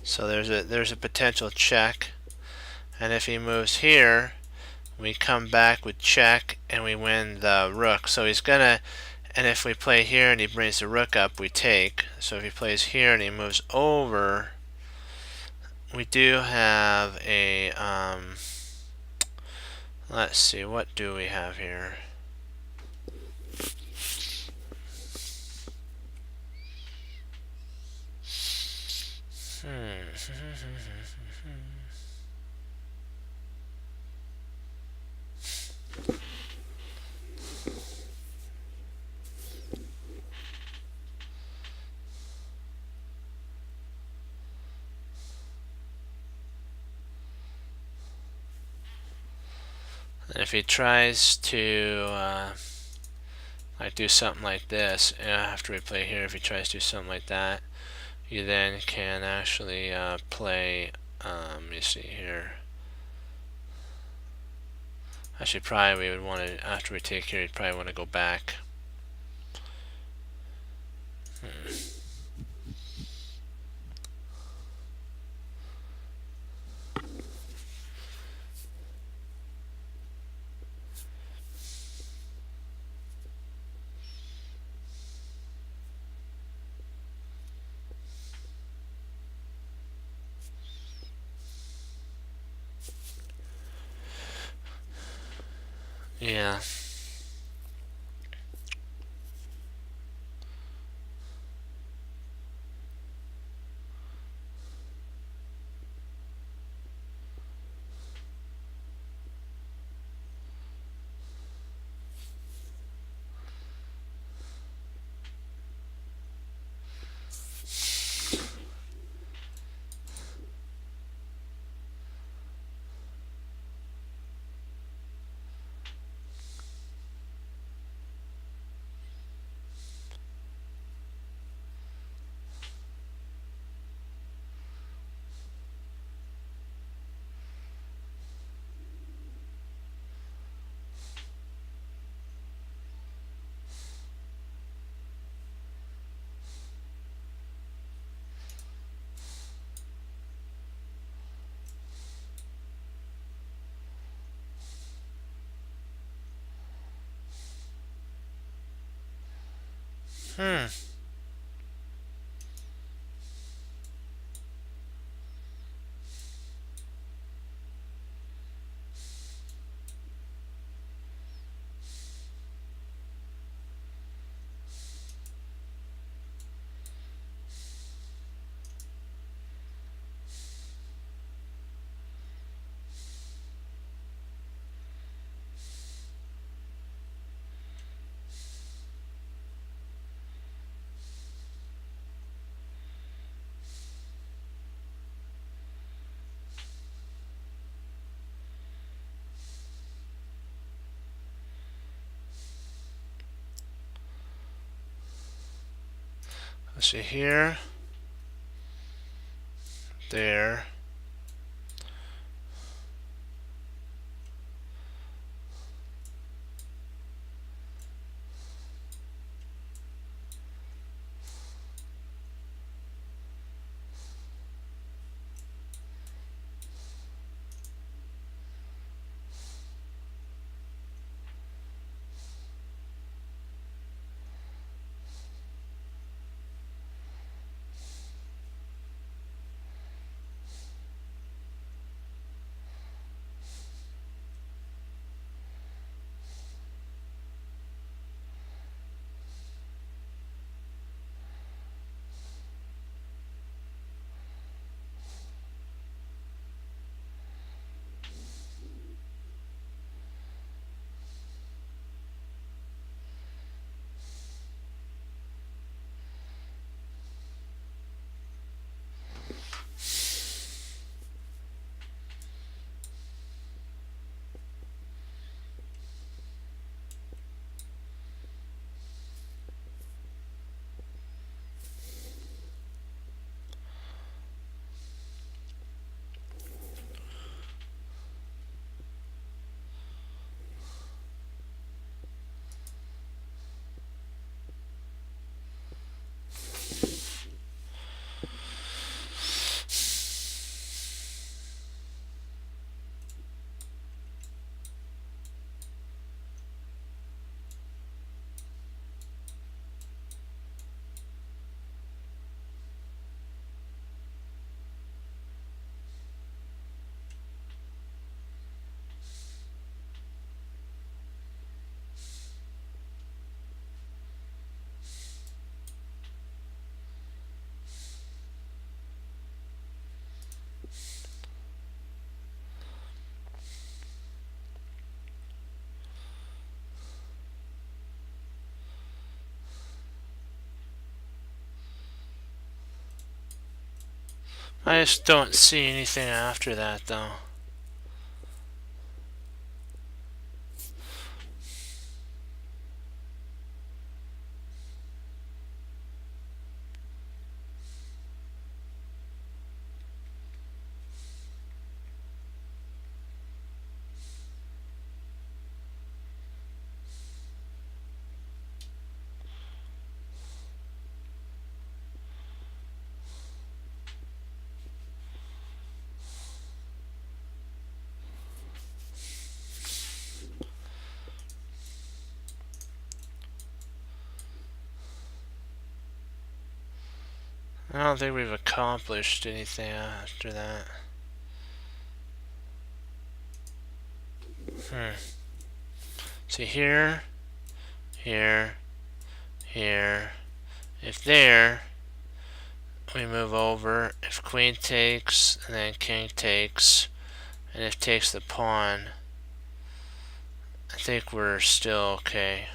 So there's a potential check. And if he moves here, we come back with check and we win the rook. So he's gonna, and if we play here and he brings the rook up, we take. So if he plays here and he moves over, we do have a let's see, what do we have here? If he tries to like do something like this after we play here, if he tries to do something like that, you then can actually play. Let me see here. Actually, probably we would want to, after we take here, you'd probably want to go back. Yeah. Hmm. Let's see here. There. I just don't see anything after that though. I don't think we've accomplished anything after that. See here, here, here. If there, we move over. If queen takes, and then king takes, and if takes the pawn, I think we're still okay.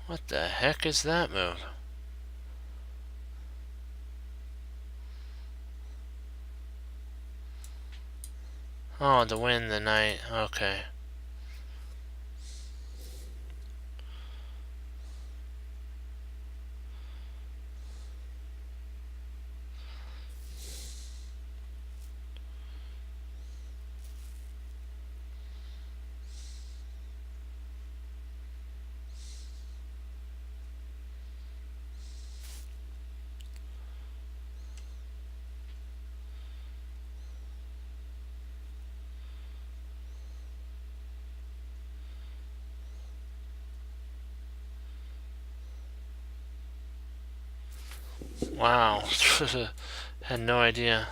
What the heck is that move? Oh, to win the knight. Okay. Wow. Had no idea.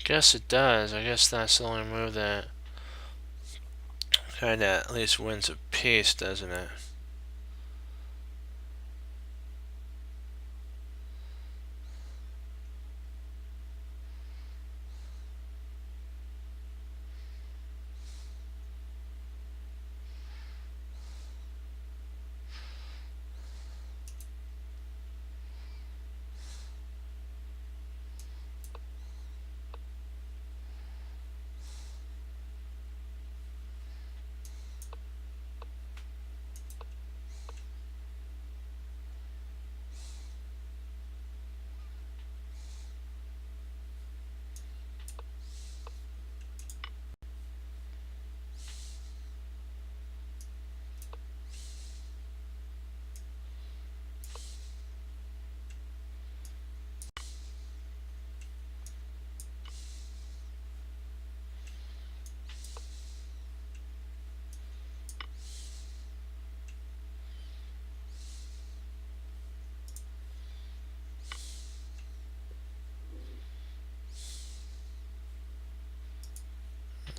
Guess it does. I guess that's the only move that kinda at least wins a piece, doesn't it?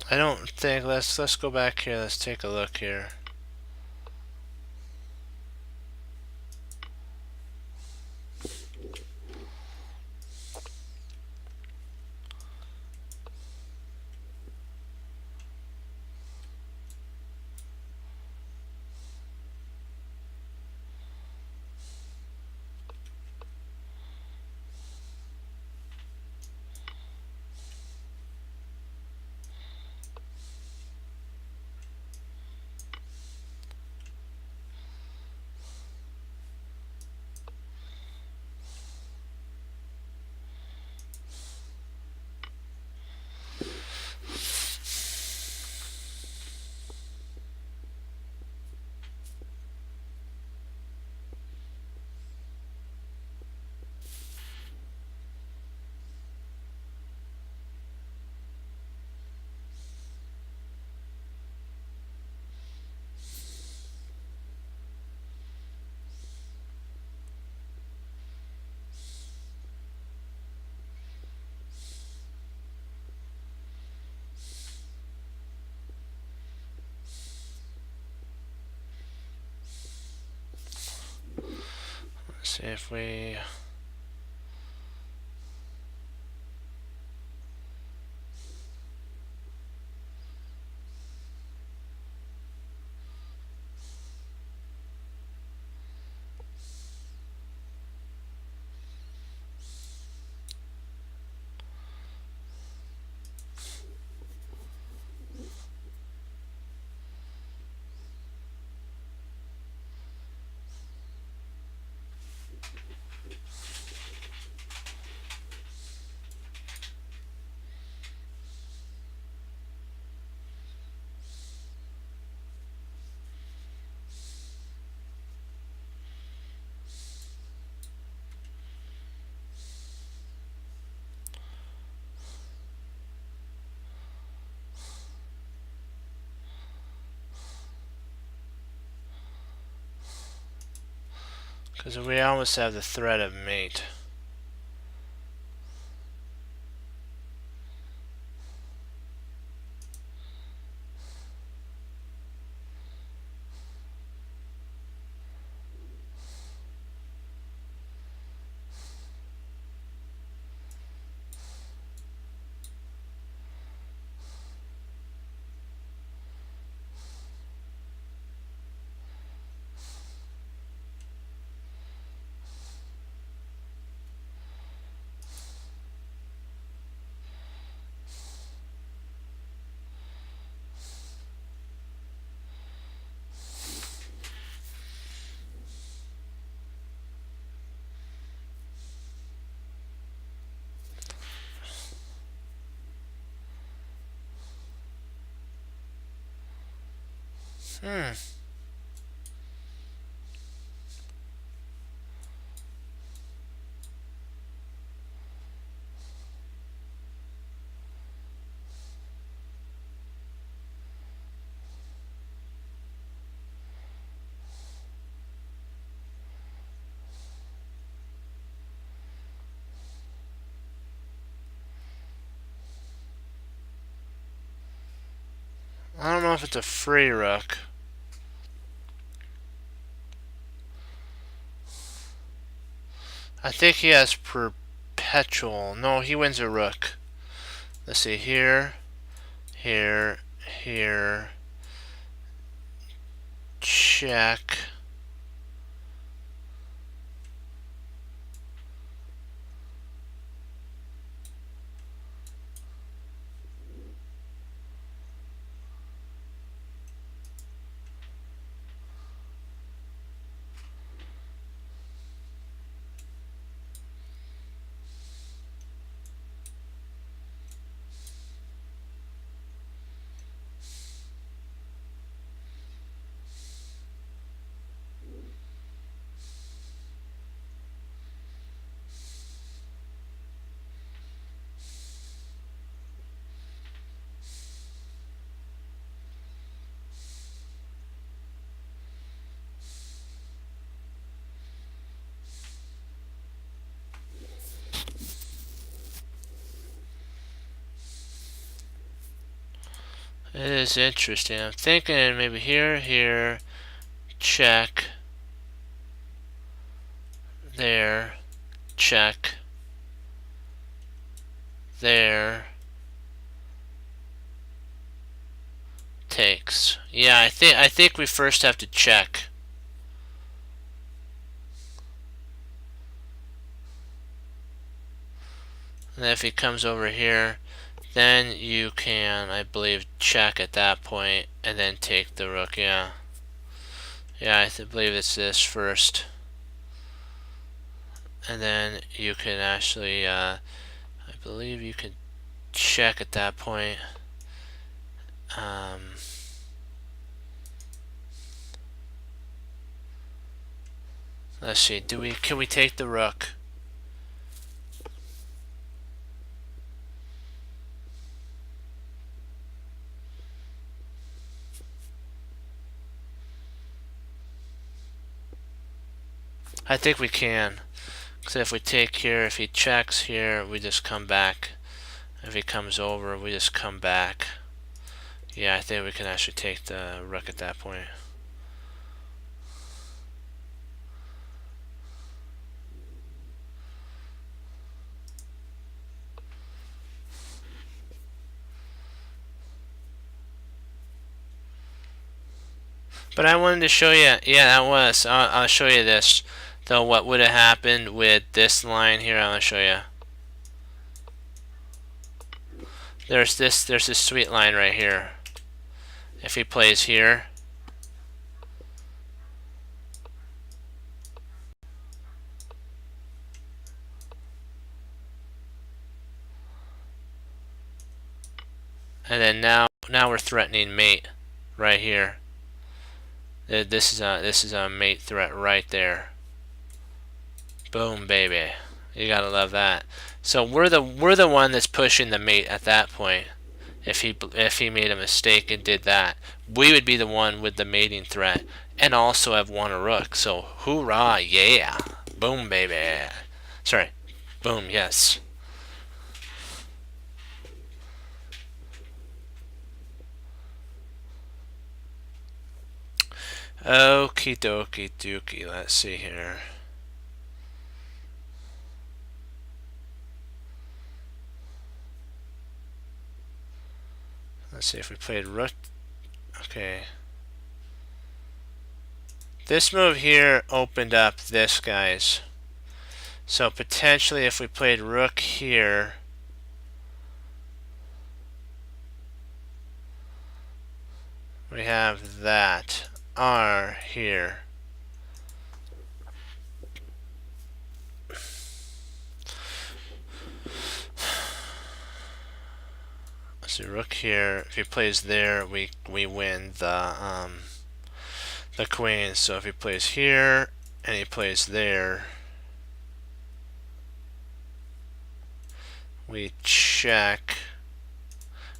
I don't think let's go back here, let's take a look here. See if we... Because we almost have the threat of mate. I don't know if it's a free rook. I think he has perpetual. No, he wins a rook. Let's see, here, here, here. Check. It is interesting. I'm thinking maybe here, here, check, there, check, there, takes. Yeah, I think we first have to check. And then if he comes over here, then you can, I believe, check at that point and then take the rook. Yeah. Yeah, I believe it's this first. And then you can actually, I believe you can check at that point. Let's see, can we take the rook? I think we can. Because if we take here, if he checks here, we just come back. If he comes over, we just come back. Yeah, I think we can actually take the rook at that point. But I wanted to show you, yeah, that was. I'll show you this. Though what would have happened with this line here, I'll show you. There's this sweet line right here. If he plays here, and then now we're threatening mate right here. This is a mate threat right there. Boom, baby. You gotta love that. So we're the one that's pushing the mate at that point. If he made a mistake and did that, we would be the one with the mating threat and also have won a rook. So hoorah, yeah. Boom, baby. Sorry. Boom, yes. Okie dokie dookie. Let's see here. Let's see if we played rook. Okay. This move here opened up this, guys. So potentially if we played rook here, we have that R here. So rook here. If he plays there, we win the queen. So if he plays here and he plays there, we check.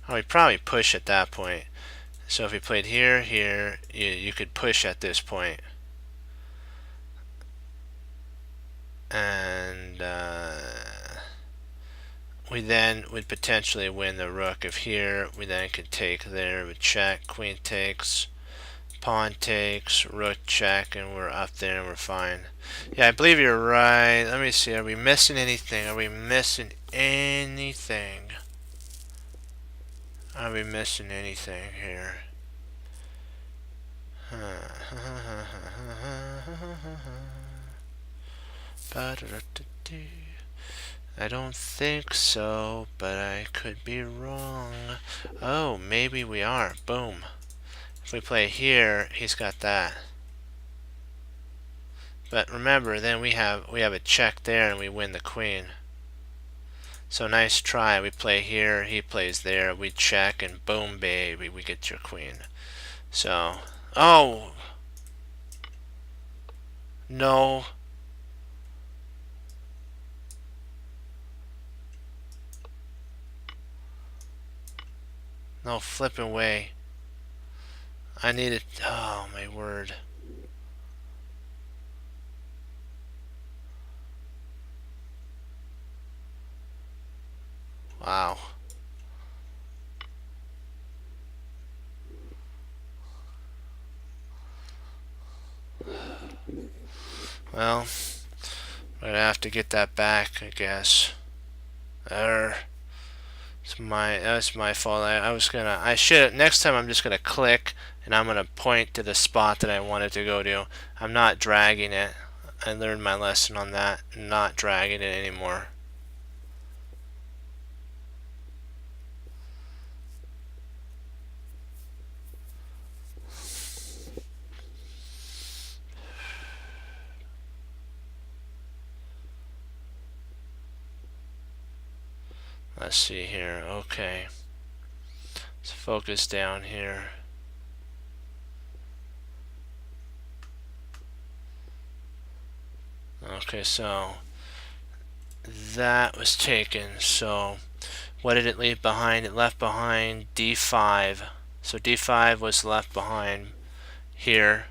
Oh, we probably push at that point. So if he played here, you could push at this point. And we then would potentially win the rook. If here, we then could take there, we check, queen takes, pawn takes, rook check, and we're up there and we're fine. Yeah, I believe you're right. Let me see, are we missing anything? Are we missing anything? Are we missing anything here? I don't think so, but I could be wrong. Oh, maybe we are. Boom. If we play here, he's got that. But remember, then we have a check there and we win the queen. So nice try. We play here, he plays there, we check, and boom, baby, we get your queen. So, oh, no. No flipping way. I need it. Oh, my word. Wow. Well, we're gonna have to get that back, I guess. That's my fault. I should, next time I'm just gonna click and I'm gonna point to the spot that I wanted to go to. I'm not dragging it. I learned my lesson on that. Not dragging it anymore. Let's see here. Okay. Let's focus down here. Okay, so that was taken. So what did it leave behind? It left behind d5. So d5 was left behind here.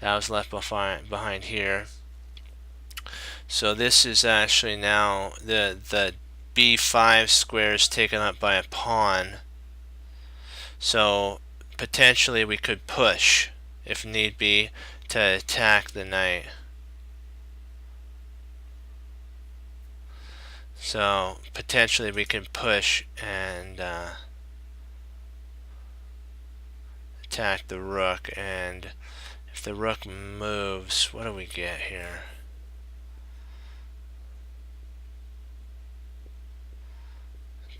That was left behind here. So this is actually now the b5 square is taken up by a pawn. So potentially we could push, if need be, to attack the knight. So potentially we can push and attack the rook, and if the rook moves, what do we get here?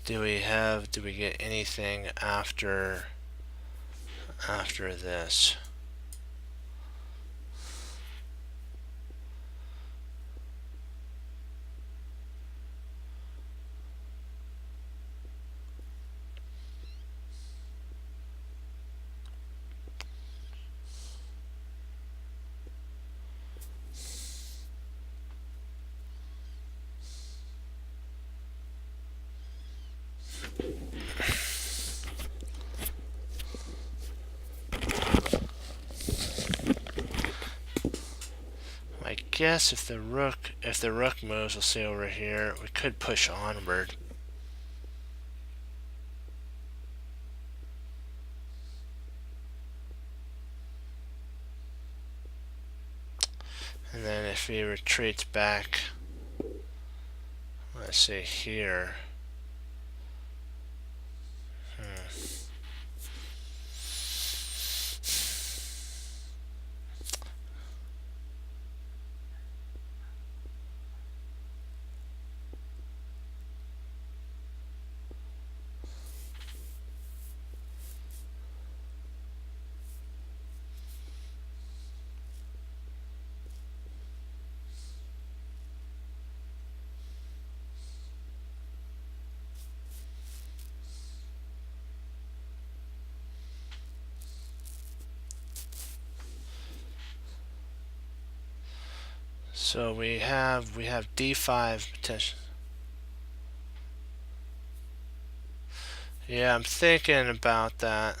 Do we get anything after this? I guess if the rook moves, we'll see over here, we could push onward. And then if he retreats back, let's see here. So we have d5 potential. Yeah, I'm thinking about that.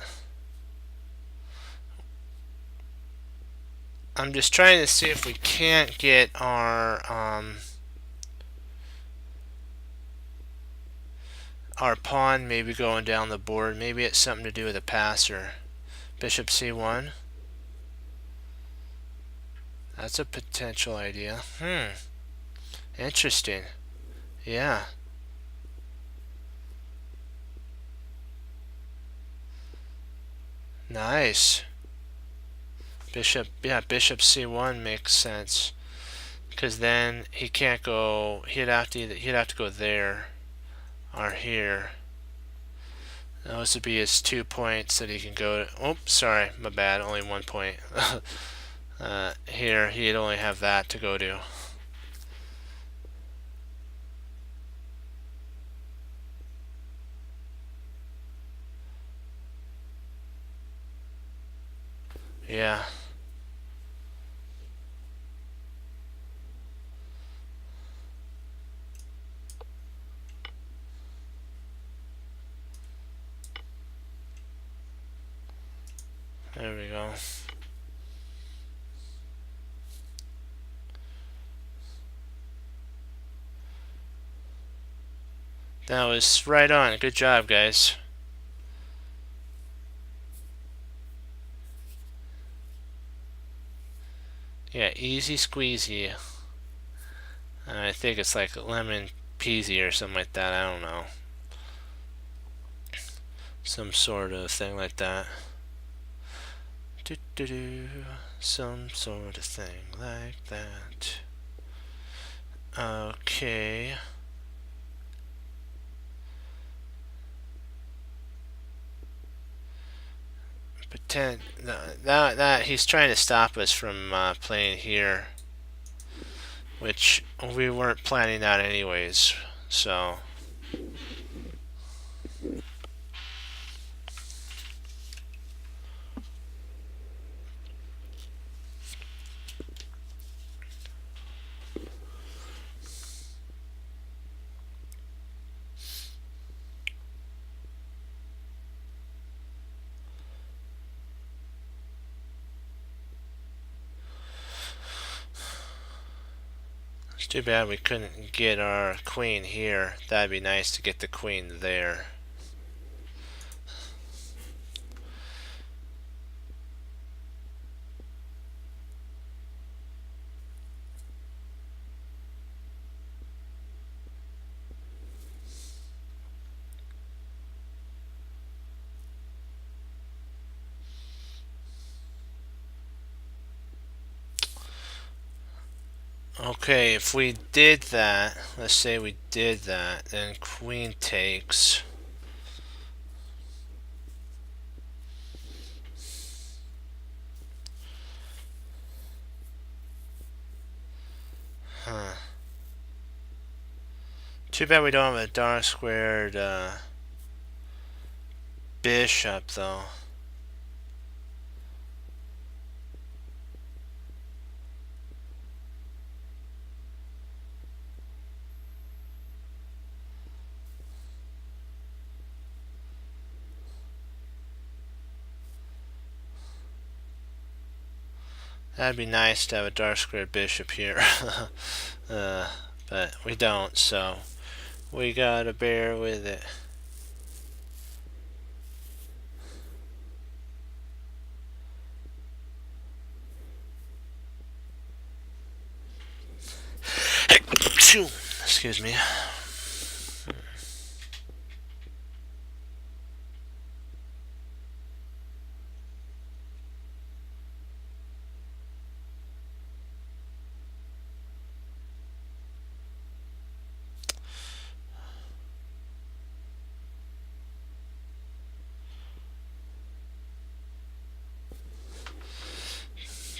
I'm just trying to see if we can't get our pawn maybe going down the board. Maybe it's something to do with a passer. Bishop c1. That's a potential idea. Interesting. Yeah. Nice. Bishop c1 makes sense. Because then he can't go, he'd have to go there or here. Those would be his 2 points that he can go to. Oops, sorry, my bad, only 1 point. Here, he'd only have that to go to. Yeah. There we go. That was right on. Good job, guys. Yeah, easy squeezy. I think it's like lemon peasy or something like that. I don't know. Some sort of thing like that. Some sort of thing like that. Okay. Pretend that he's trying to stop us from playing here, which we weren't planning that anyways. So. It's too bad we couldn't get our queen here. That'd be nice to get the queen there. Okay, if we did that, let's say we did that, then queen takes. Huh. Too bad we don't have a dark squared bishop, though. That'd be nice to have a dark squared bishop here. But we don't, so we gotta bear with it. Excuse me.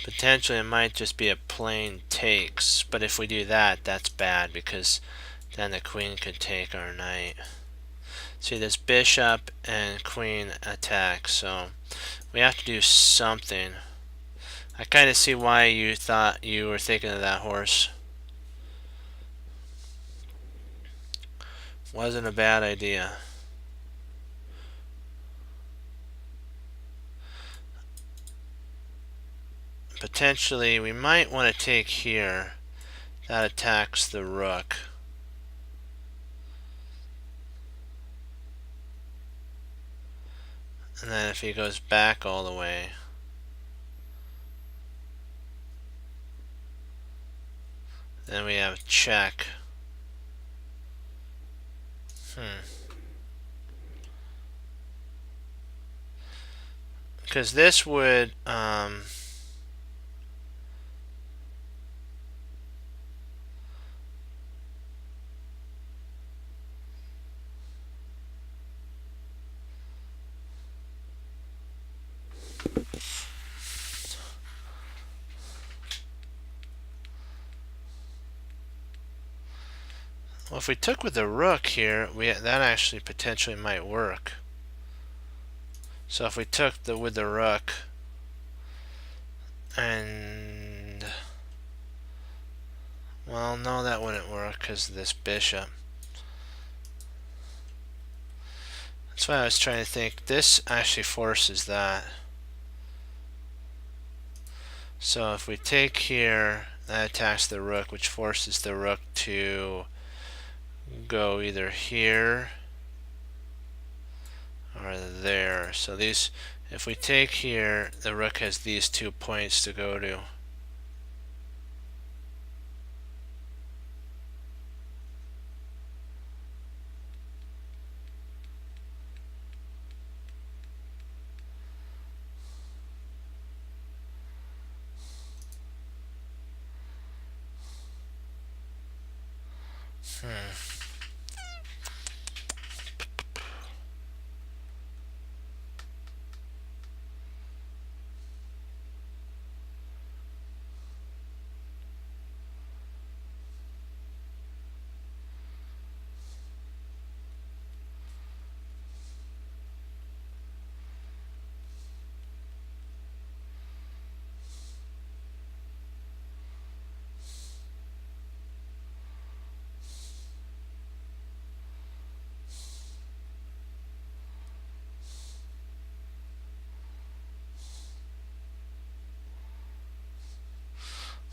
Potentially it might just be a plain takes, but if we do that, that's bad because then the queen could take our knight. See, this bishop and queen attack, so we have to do something. I kind of see why you thought you were thinking of that horse. Wasn't a bad idea. Potentially, we might want to take here. That attacks the rook. And then if he goes back all the way, then we have check. Because this would well, if we took with the rook here, that actually potentially might work. So if we took with the rook, and well, no, that wouldn't work because of this bishop. That's why I was trying to think. This actually forces that. So if we take here, that attacks the rook, which forces the rook to go either here or there. So these, if we take here, the rook has these 2 points to go to.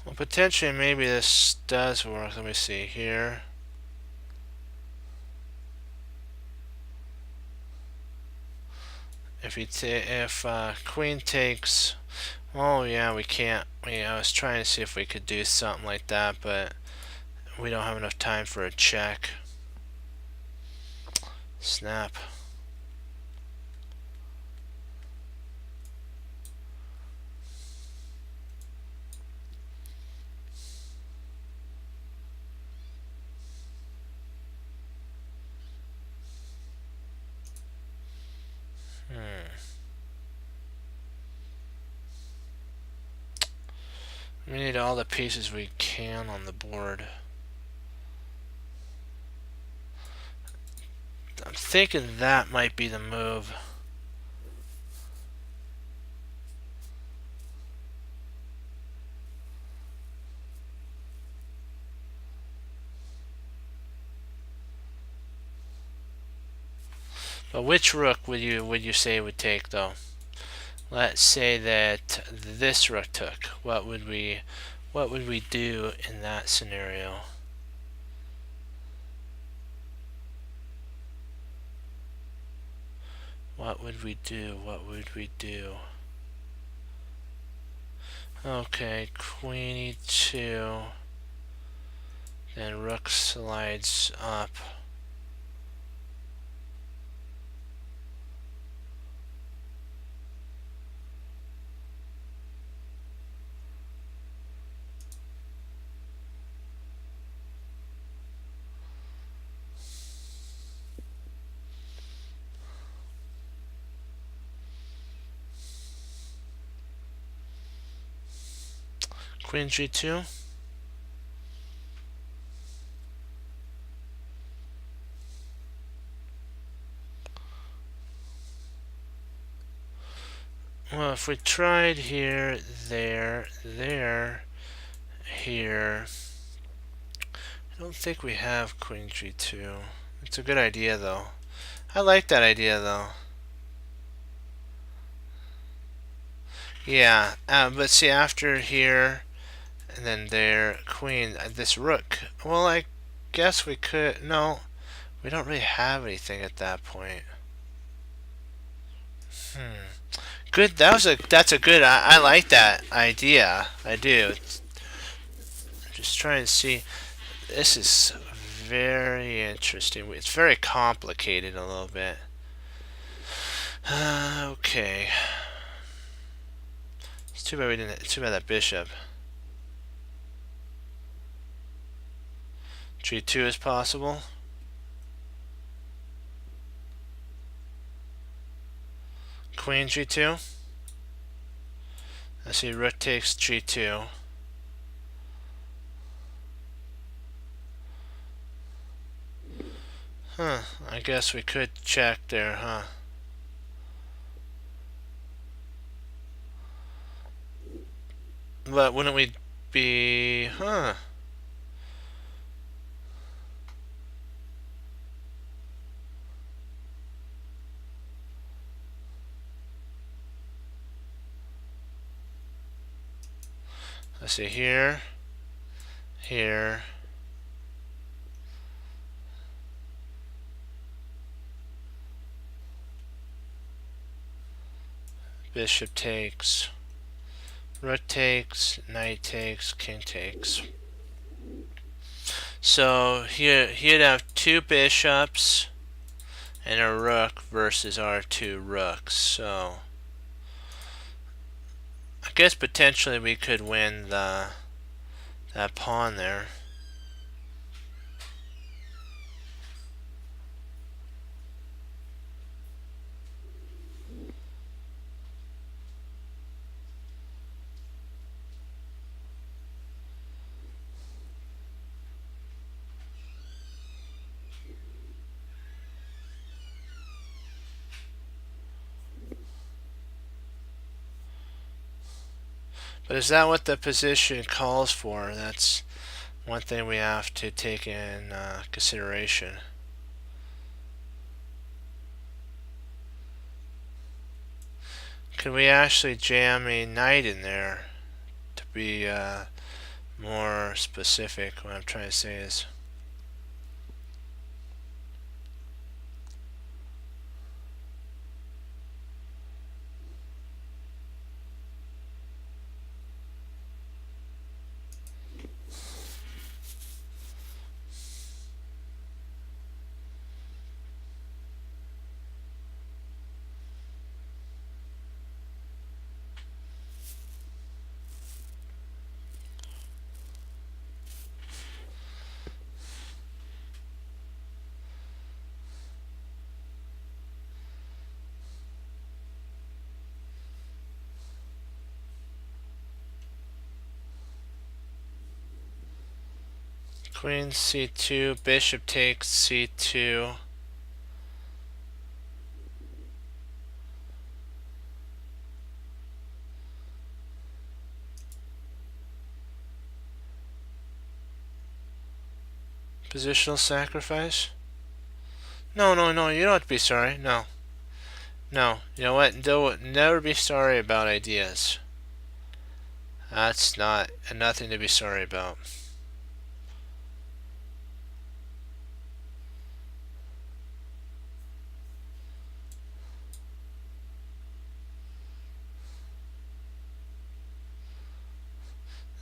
Well, potentially maybe this does work. Let me see here. If queen takes, oh yeah, we can't. I was trying to see if we could do something like that, but we don't have enough time for a check. Snap. We need all the pieces we can on the board. I'm thinking that might be the move. But which rook would you say would take though? Let's say that this rook took. What would we do in that scenario? What would we do? What would we do? Okay, queen e2. Then rook slides up. Queen g2. Well, if we tried here, there, here, I don't think we have queen g2. It's a good idea though. I like that idea though. Yeah, but see after here, and then there, queen, this rook. Well, I guess we could, no, we don't really have anything at that point. Good, that's a good, I like that idea. I do. I'm just trying to see, this is very interesting. It's very complicated a little bit. Okay. It's too bad we didn't, too bad that bishop. G2 is possible. Queen G2. I see rook takes G2. Huh, I guess we could check there, huh? But wouldn't we be, huh? Let's see, here, here. Bishop takes, rook takes, knight takes, king takes. So here he'd have two bishops and a rook versus our two rooks. So I guess potentially we could win that pawn there. But is that what the position calls for? That's one thing we have to take in consideration. Could we actually jam a knight in there to be more specific? What I'm trying to say is, Queen c2, bishop takes c2. Positional sacrifice? No, no, no, you don't have to be sorry. No. No. You know what? Don't never be sorry about ideas. That's nothing to be sorry about.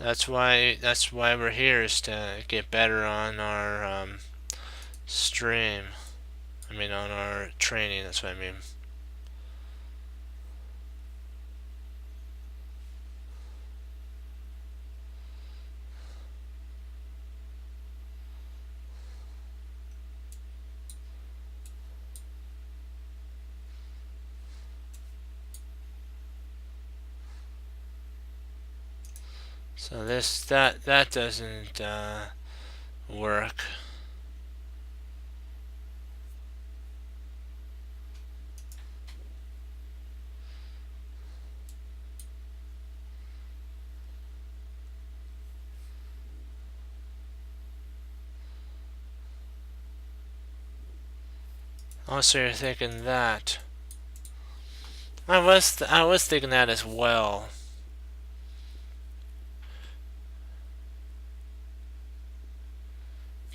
That's why we're here, is to get better on our stream. I mean, on our training. That's what I mean. So that doesn't work. Also, you're thinking that. I was thinking that as well.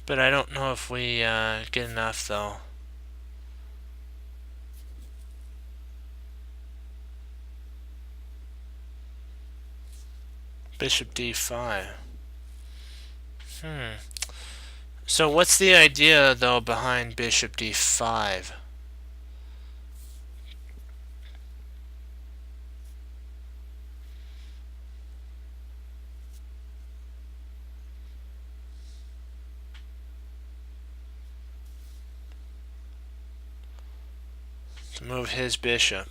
But I don't know if we get enough though. Bishop d5. So what's the idea though behind bishop d5? To move his bishop.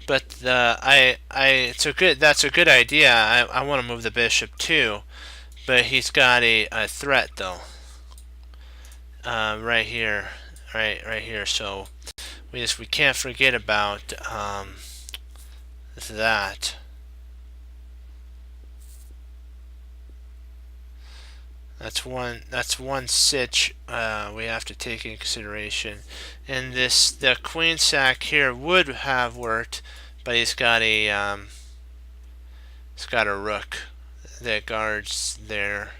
But that's a good idea. I want to move the bishop too, but he's got a threat though. Right here, right here. So we can't forget about that. That's one sitch we have to take in consideration. And the queen sack here would have worked, but he's got a rook that guards there.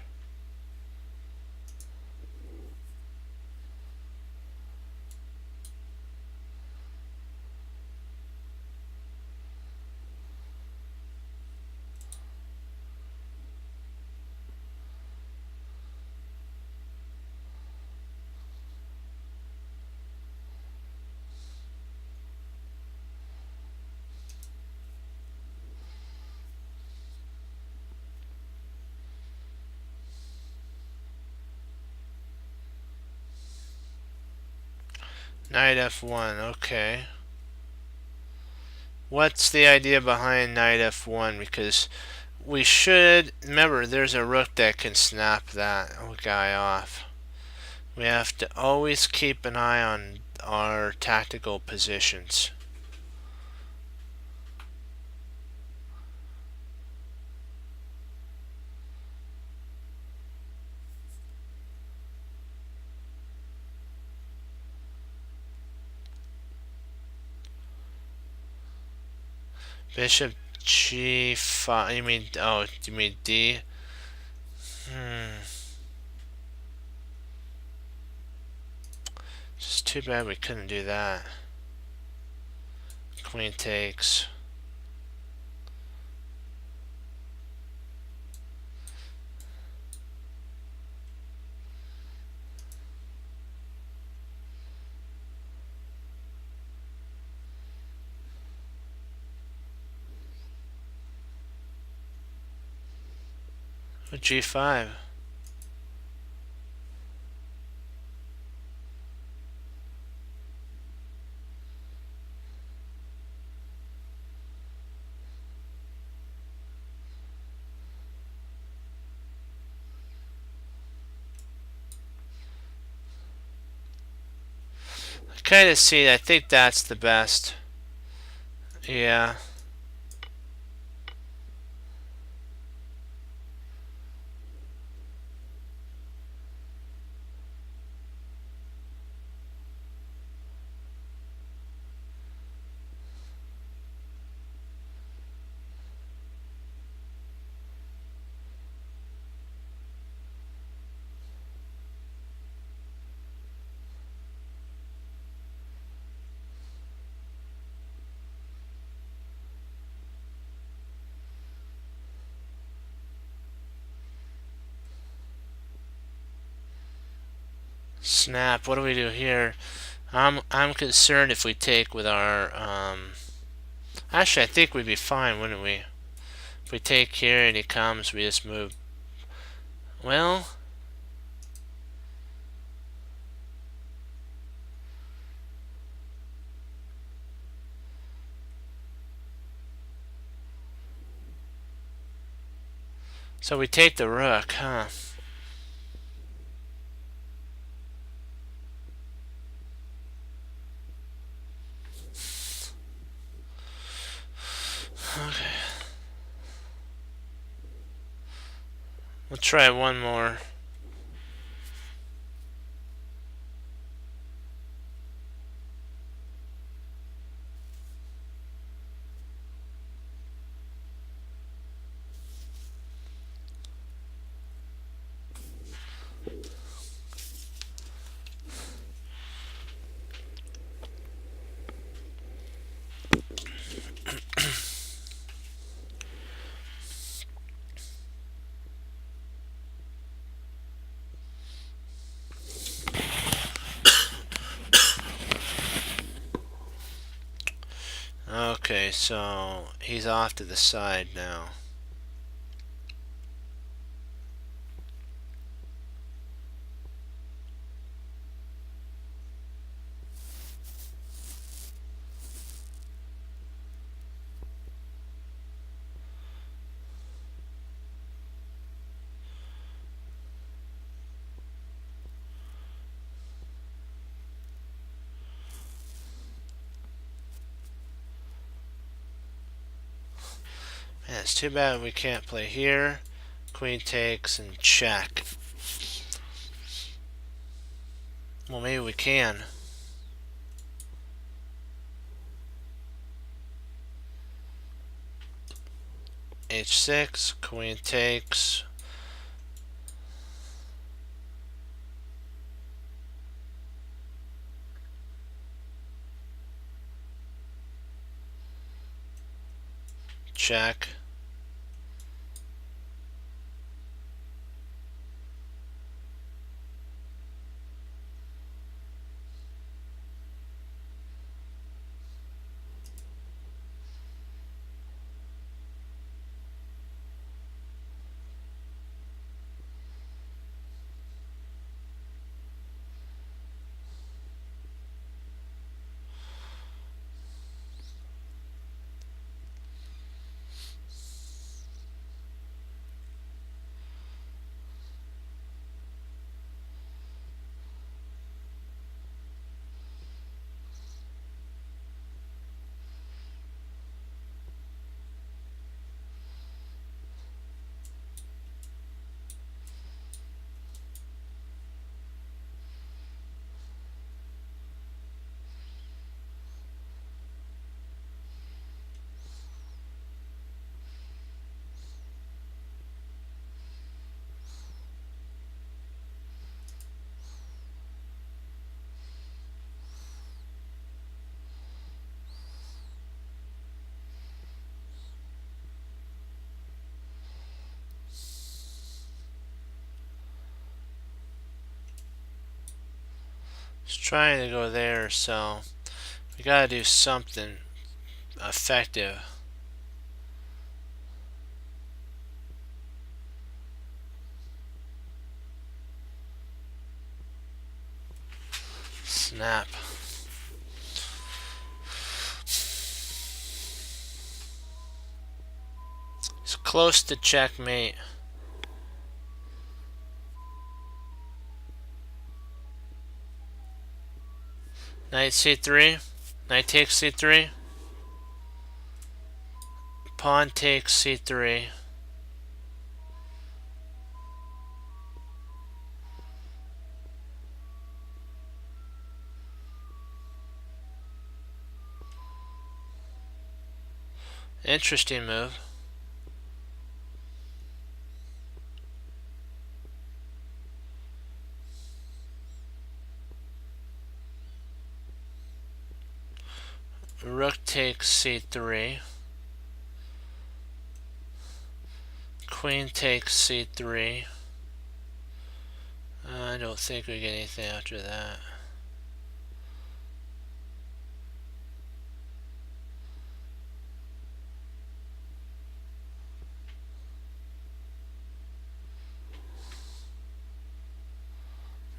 Knight f1, okay. What's the idea behind knight f1? Because we should remember there's a rook that can snap that guy off. We have to always keep an eye on our tactical positions. Bishop g5. You mean, oh, you mean d? Just too bad we couldn't do that. Queen takes. G5. kind of see, I think that's the best. Yeah. Snap. What do we do here? I'm concerned if we take with our actually I think we'd be fine, wouldn't we? If we take here and he comes, we just move. Well, so we take the rook, huh? Okay. We'll try one more. Okay, so he's off to the side now. Man, it's too bad we can't play here. Queen takes and check. Well, maybe we can. H6, queen takes. Check. Just trying to go there, so we gotta do something effective. Snap. It's close to checkmate. Knight c3. Knight takes c3. Pawn takes c3. Interesting move. Rook takes c3. Queen takes c3. I don't think we get anything after that.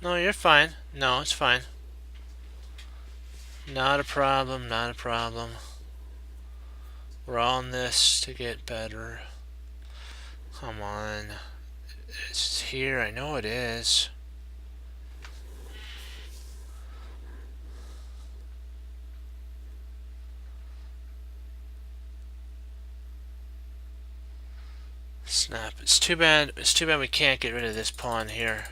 No, you're fine. No, it's fine. Not a problem, not a problem. We're all in this to get better. Come on. It's here, I know it is. Snap. It's too bad we can't get rid of this pawn here.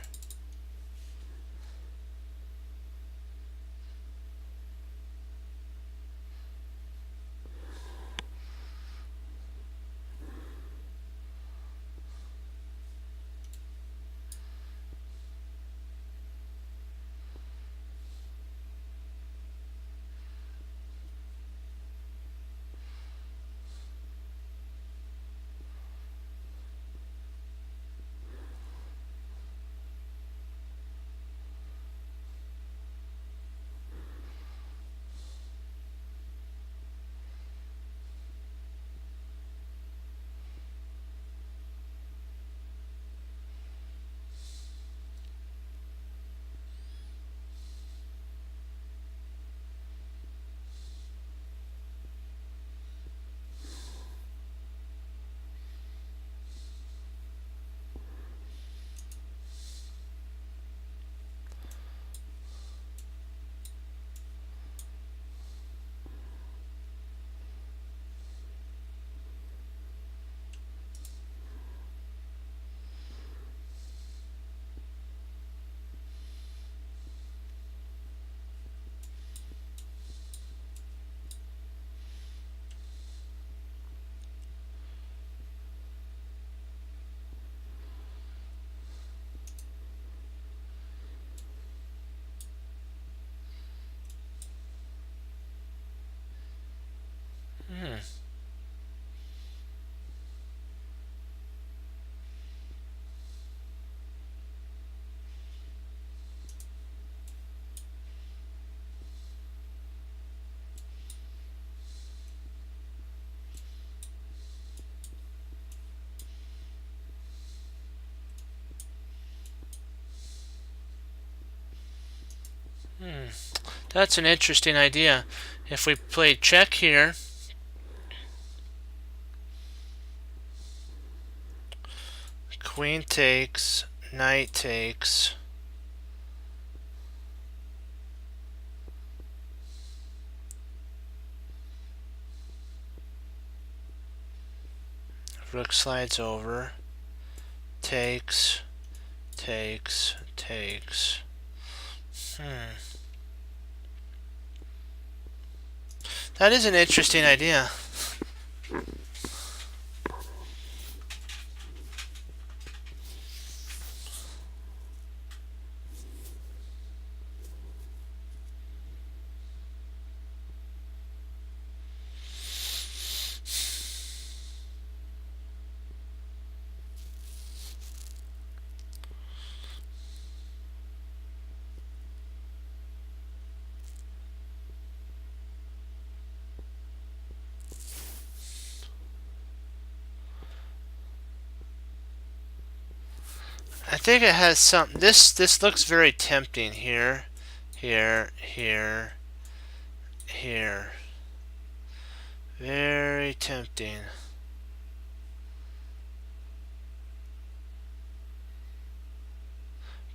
That's an interesting idea. If we play check here, queen takes, knight takes, rook slides over, takes, takes, takes. That is an interesting idea. I think it has some. This looks very tempting here, here, here, here. Very tempting.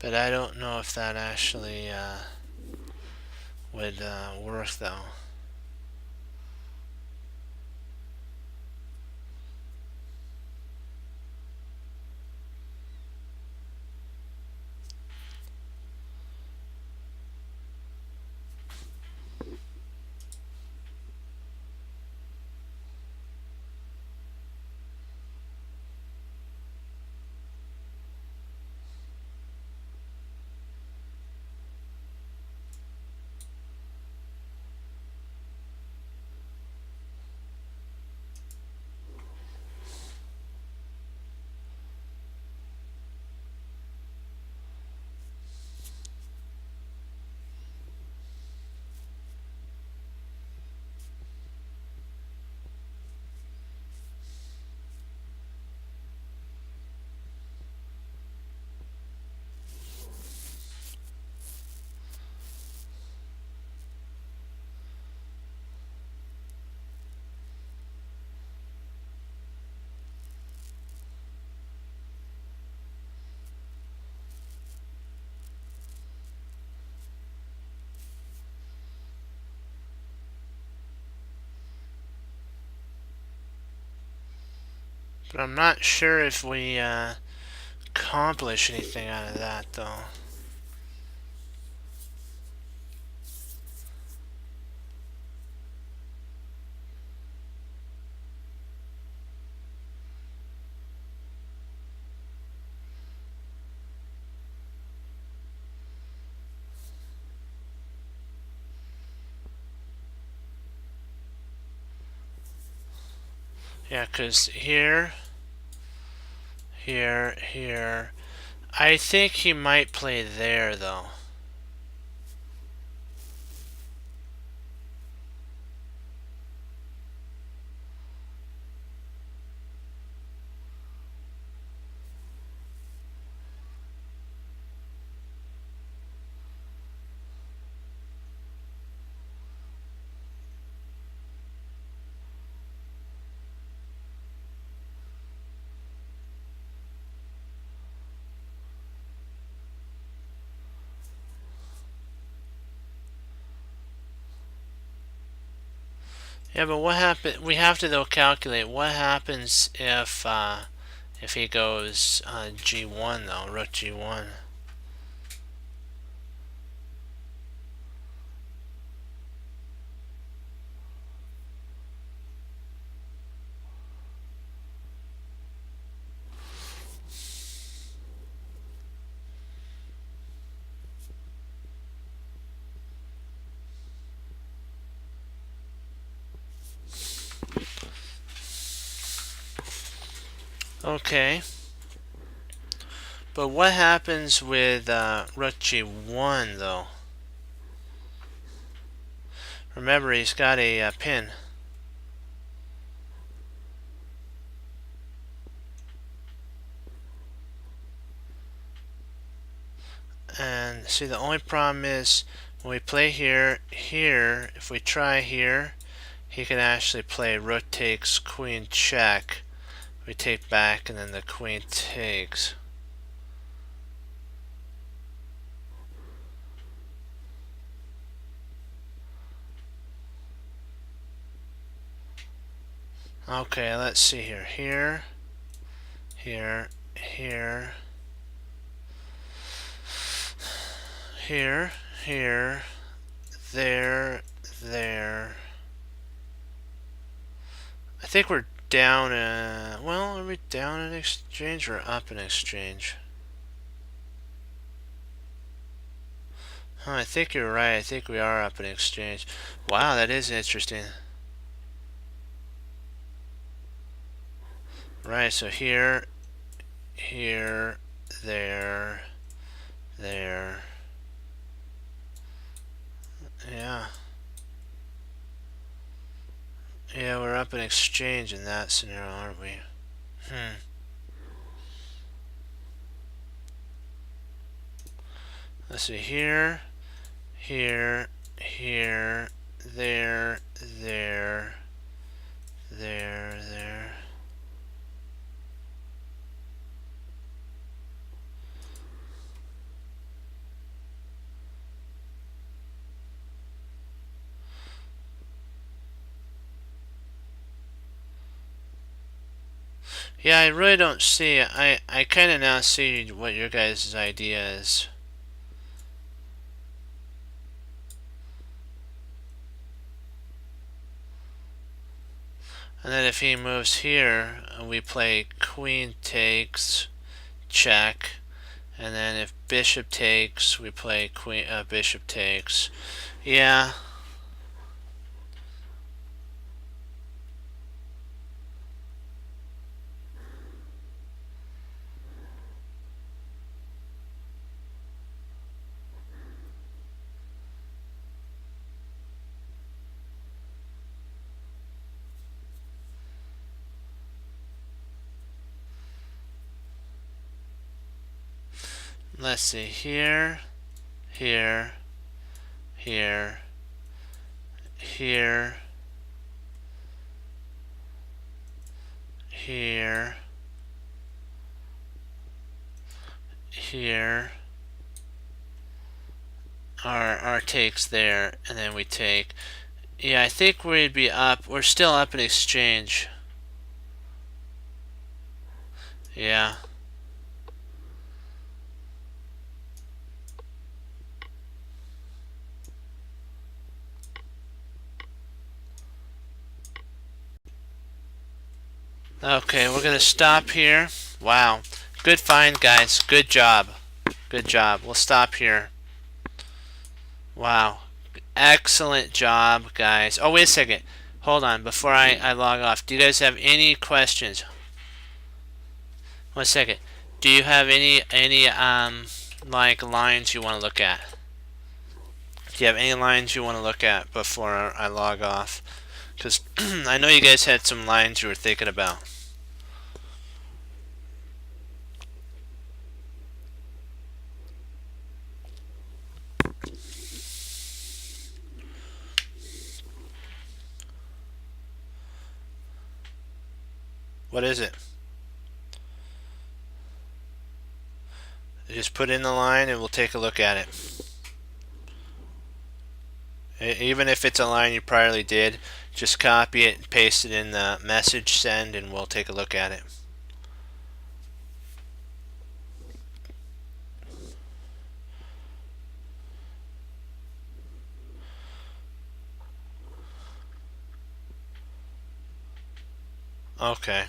But I don't know if that actually would work though. But I'm not sure if we accomplish anything out of that though. Yeah, because here, here. I think he might play there though. Yeah, but what happen? We have to though calculate what happens if he goes G1 though, Rook G1. Okay. But what happens with Rook G1 though? Remember, he's got a pin. And see, the only problem is when we play here, if we try here, he can actually play rook takes, queen check. We take back, and then the queen takes. Okay, let's see here. Here, here, here, here, here, there, there. I think we're down. Well, are we down in exchange or up in exchange? Huh, I think you're right. I think we are up in exchange. Wow, that is interesting. Right, so here, here, there, there. Yeah. Yeah, we're up in exchange in that scenario, aren't we? Let's see, here, here, here, there, there, there. Yeah, I really don't see it. I kind of now see what your guys' idea is. And then if he moves here, we play queen takes, check. And then if bishop takes, we play queen, bishop takes. Yeah. Let's see, here, here, here, here, here, here. Our takes there, and then we take. Yeah, I think we'd be up. We're still up in exchange. Yeah. Okay, we're gonna stop here. Wow. Good find, guys. Good job. Good job. We'll stop here. Wow. Excellent job, guys. Oh, wait a second. Hold on. Before I log off, do you guys have any questions? 1 second. Do you have any like lines you want to look at? Do you have any lines you want to look at before I log off? Because I know you guys had some lines you were thinking about. What is it? Just put in the line and we'll take a look at it. Even if it's a line you priorly did, just copy it and paste it in the message send and we'll take a look at it. Okay.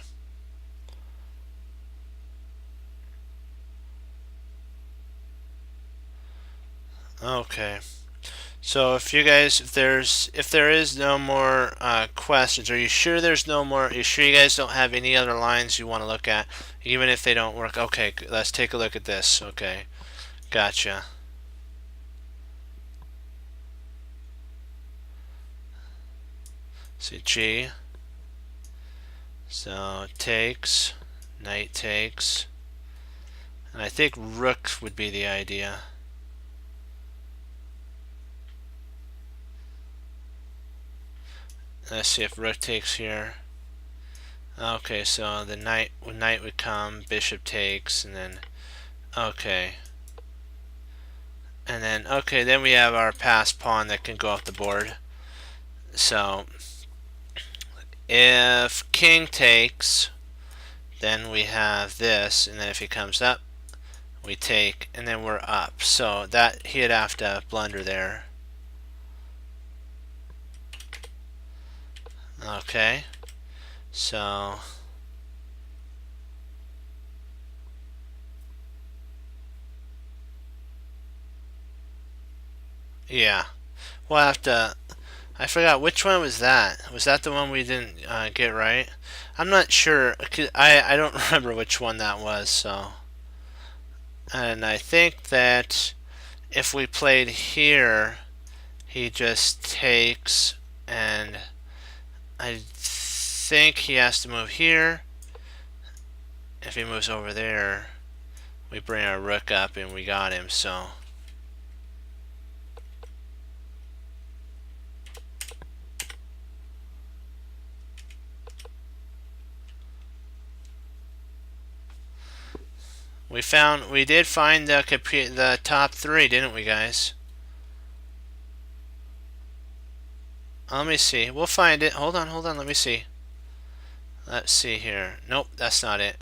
Okay. So if you guys, if there is no more questions, are you sure there's no more? Are you sure you guys don't have any other lines you want to look at, even if they don't work? Okay, let's take a look at this. Okay, gotcha. See G. So takes, knight takes, and I think rook would be the idea. Let's see if rook takes here. Okay, so the knight would come, bishop takes, and then okay. And then okay, then we have our passed pawn that can go off the board. So if king takes, then we have this, and then if he comes up, we take, and then we're up. So that he'd have to blunder there. Okay, so yeah, we'll have to. I forgot which one was that. Was that the one we didn't get right? I'm not sure. I don't remember which one that was. So, and I think that if we played here, he just takes, and I think he has to move here. If he moves over there, we bring our rook up and we got him. So we did find the top three, didn't we, guys? Let me see. We'll find it. Hold on. Let me see. Let's see here. Nope, that's not it.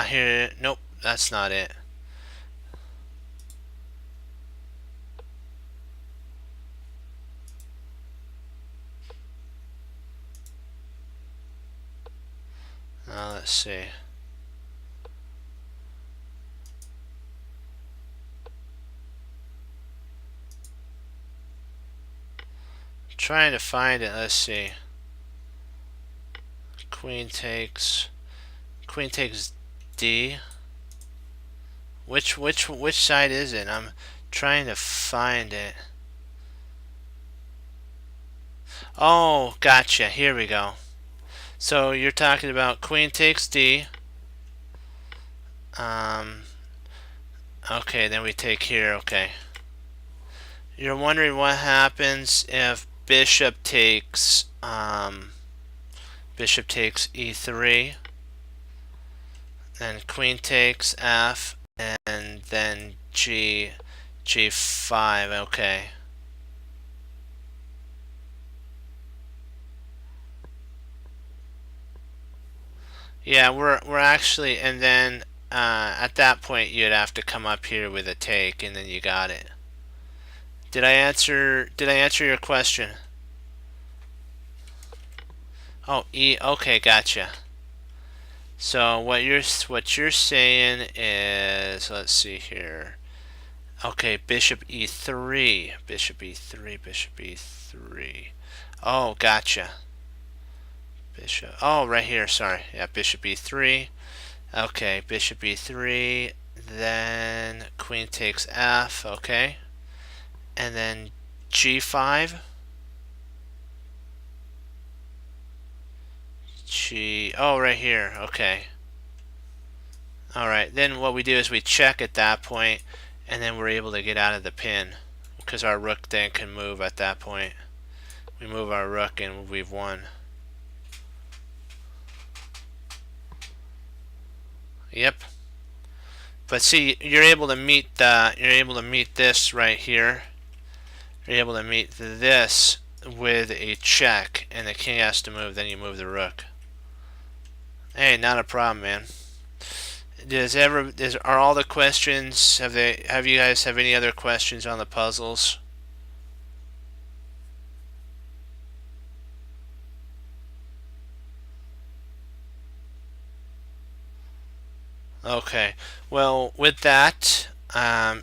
Here, nope, that's not it. Let's see. Trying to find it. Let's see. Queen takes D. Which side is it? I'm trying to find it. Oh, gotcha. Here we go. So you're talking about queen takes D. Okay, then we take here. Okay. You're wondering what happens if bishop takes E3, then queen takes F, and then G5. Okay. Yeah, we're actually, and then at that point you'd have to come up here with a take, and then you got it. Did I answer your question? Oh, E. Okay, gotcha. So what you're saying is, let's see here. Okay, bishop E3, bishop E3, bishop E3. Oh, gotcha. Bishop. Oh, right here. Sorry. Yeah, bishop E3. Okay, bishop E3. Then queen takes F. Okay, and then G5. Oh, right here. Okay. All right. Then what we do is we check at that point, and then we're able to get out of the pin because our rook then can move at that point. We move our rook and we've won. Yep. But see, you're able to meet this right here. You're able to meet this with a check, and the king has to move. Then you move the rook. Hey, not a problem, man. Are all the questions? Have you guys have any other questions on the puzzles? Okay. Well, with that,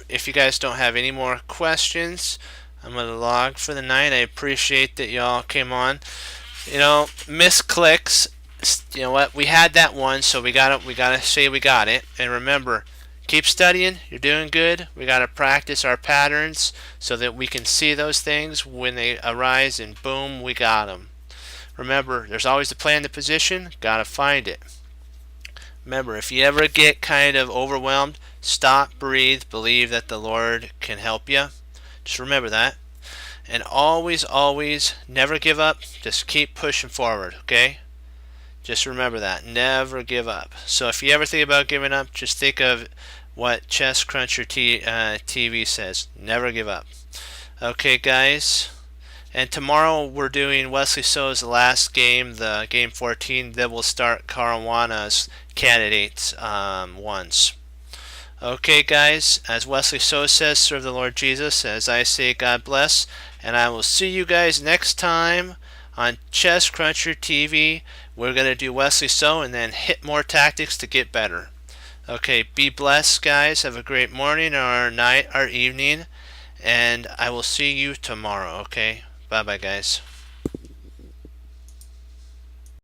if you guys don't have any more questions, I'm gonna log for the night. I appreciate that y'all came on. You know, misclicks. You know what? We had that one, so we gotta say we got it. And remember, keep studying. You're doing good. We gotta practice our patterns so that we can see those things when they arise, and boom, we got them. Remember, there's always a plan to position. Gotta find it. Remember, if you ever get kind of overwhelmed, stop, breathe, believe that the Lord can help you. Just remember that. And always, always, never give up. Just keep pushing forward, okay? Just remember that. Never give up. So if you ever think about giving up, just think of what Chess Cruncher TV says. Never give up. Okay, guys. And tomorrow we're doing Wesley So's last game, the game 14. Then we'll start Caruana's candidates ones. Okay, guys. As Wesley So says, serve the Lord Jesus. As I say, God bless. And I will see you guys next time on Chess Cruncher TV. We're going to do Wesley So and then hit more tactics to get better. Okay, be blessed, guys. Have a great morning or night or evening. And I will see you tomorrow, okay? Bye-bye, guys.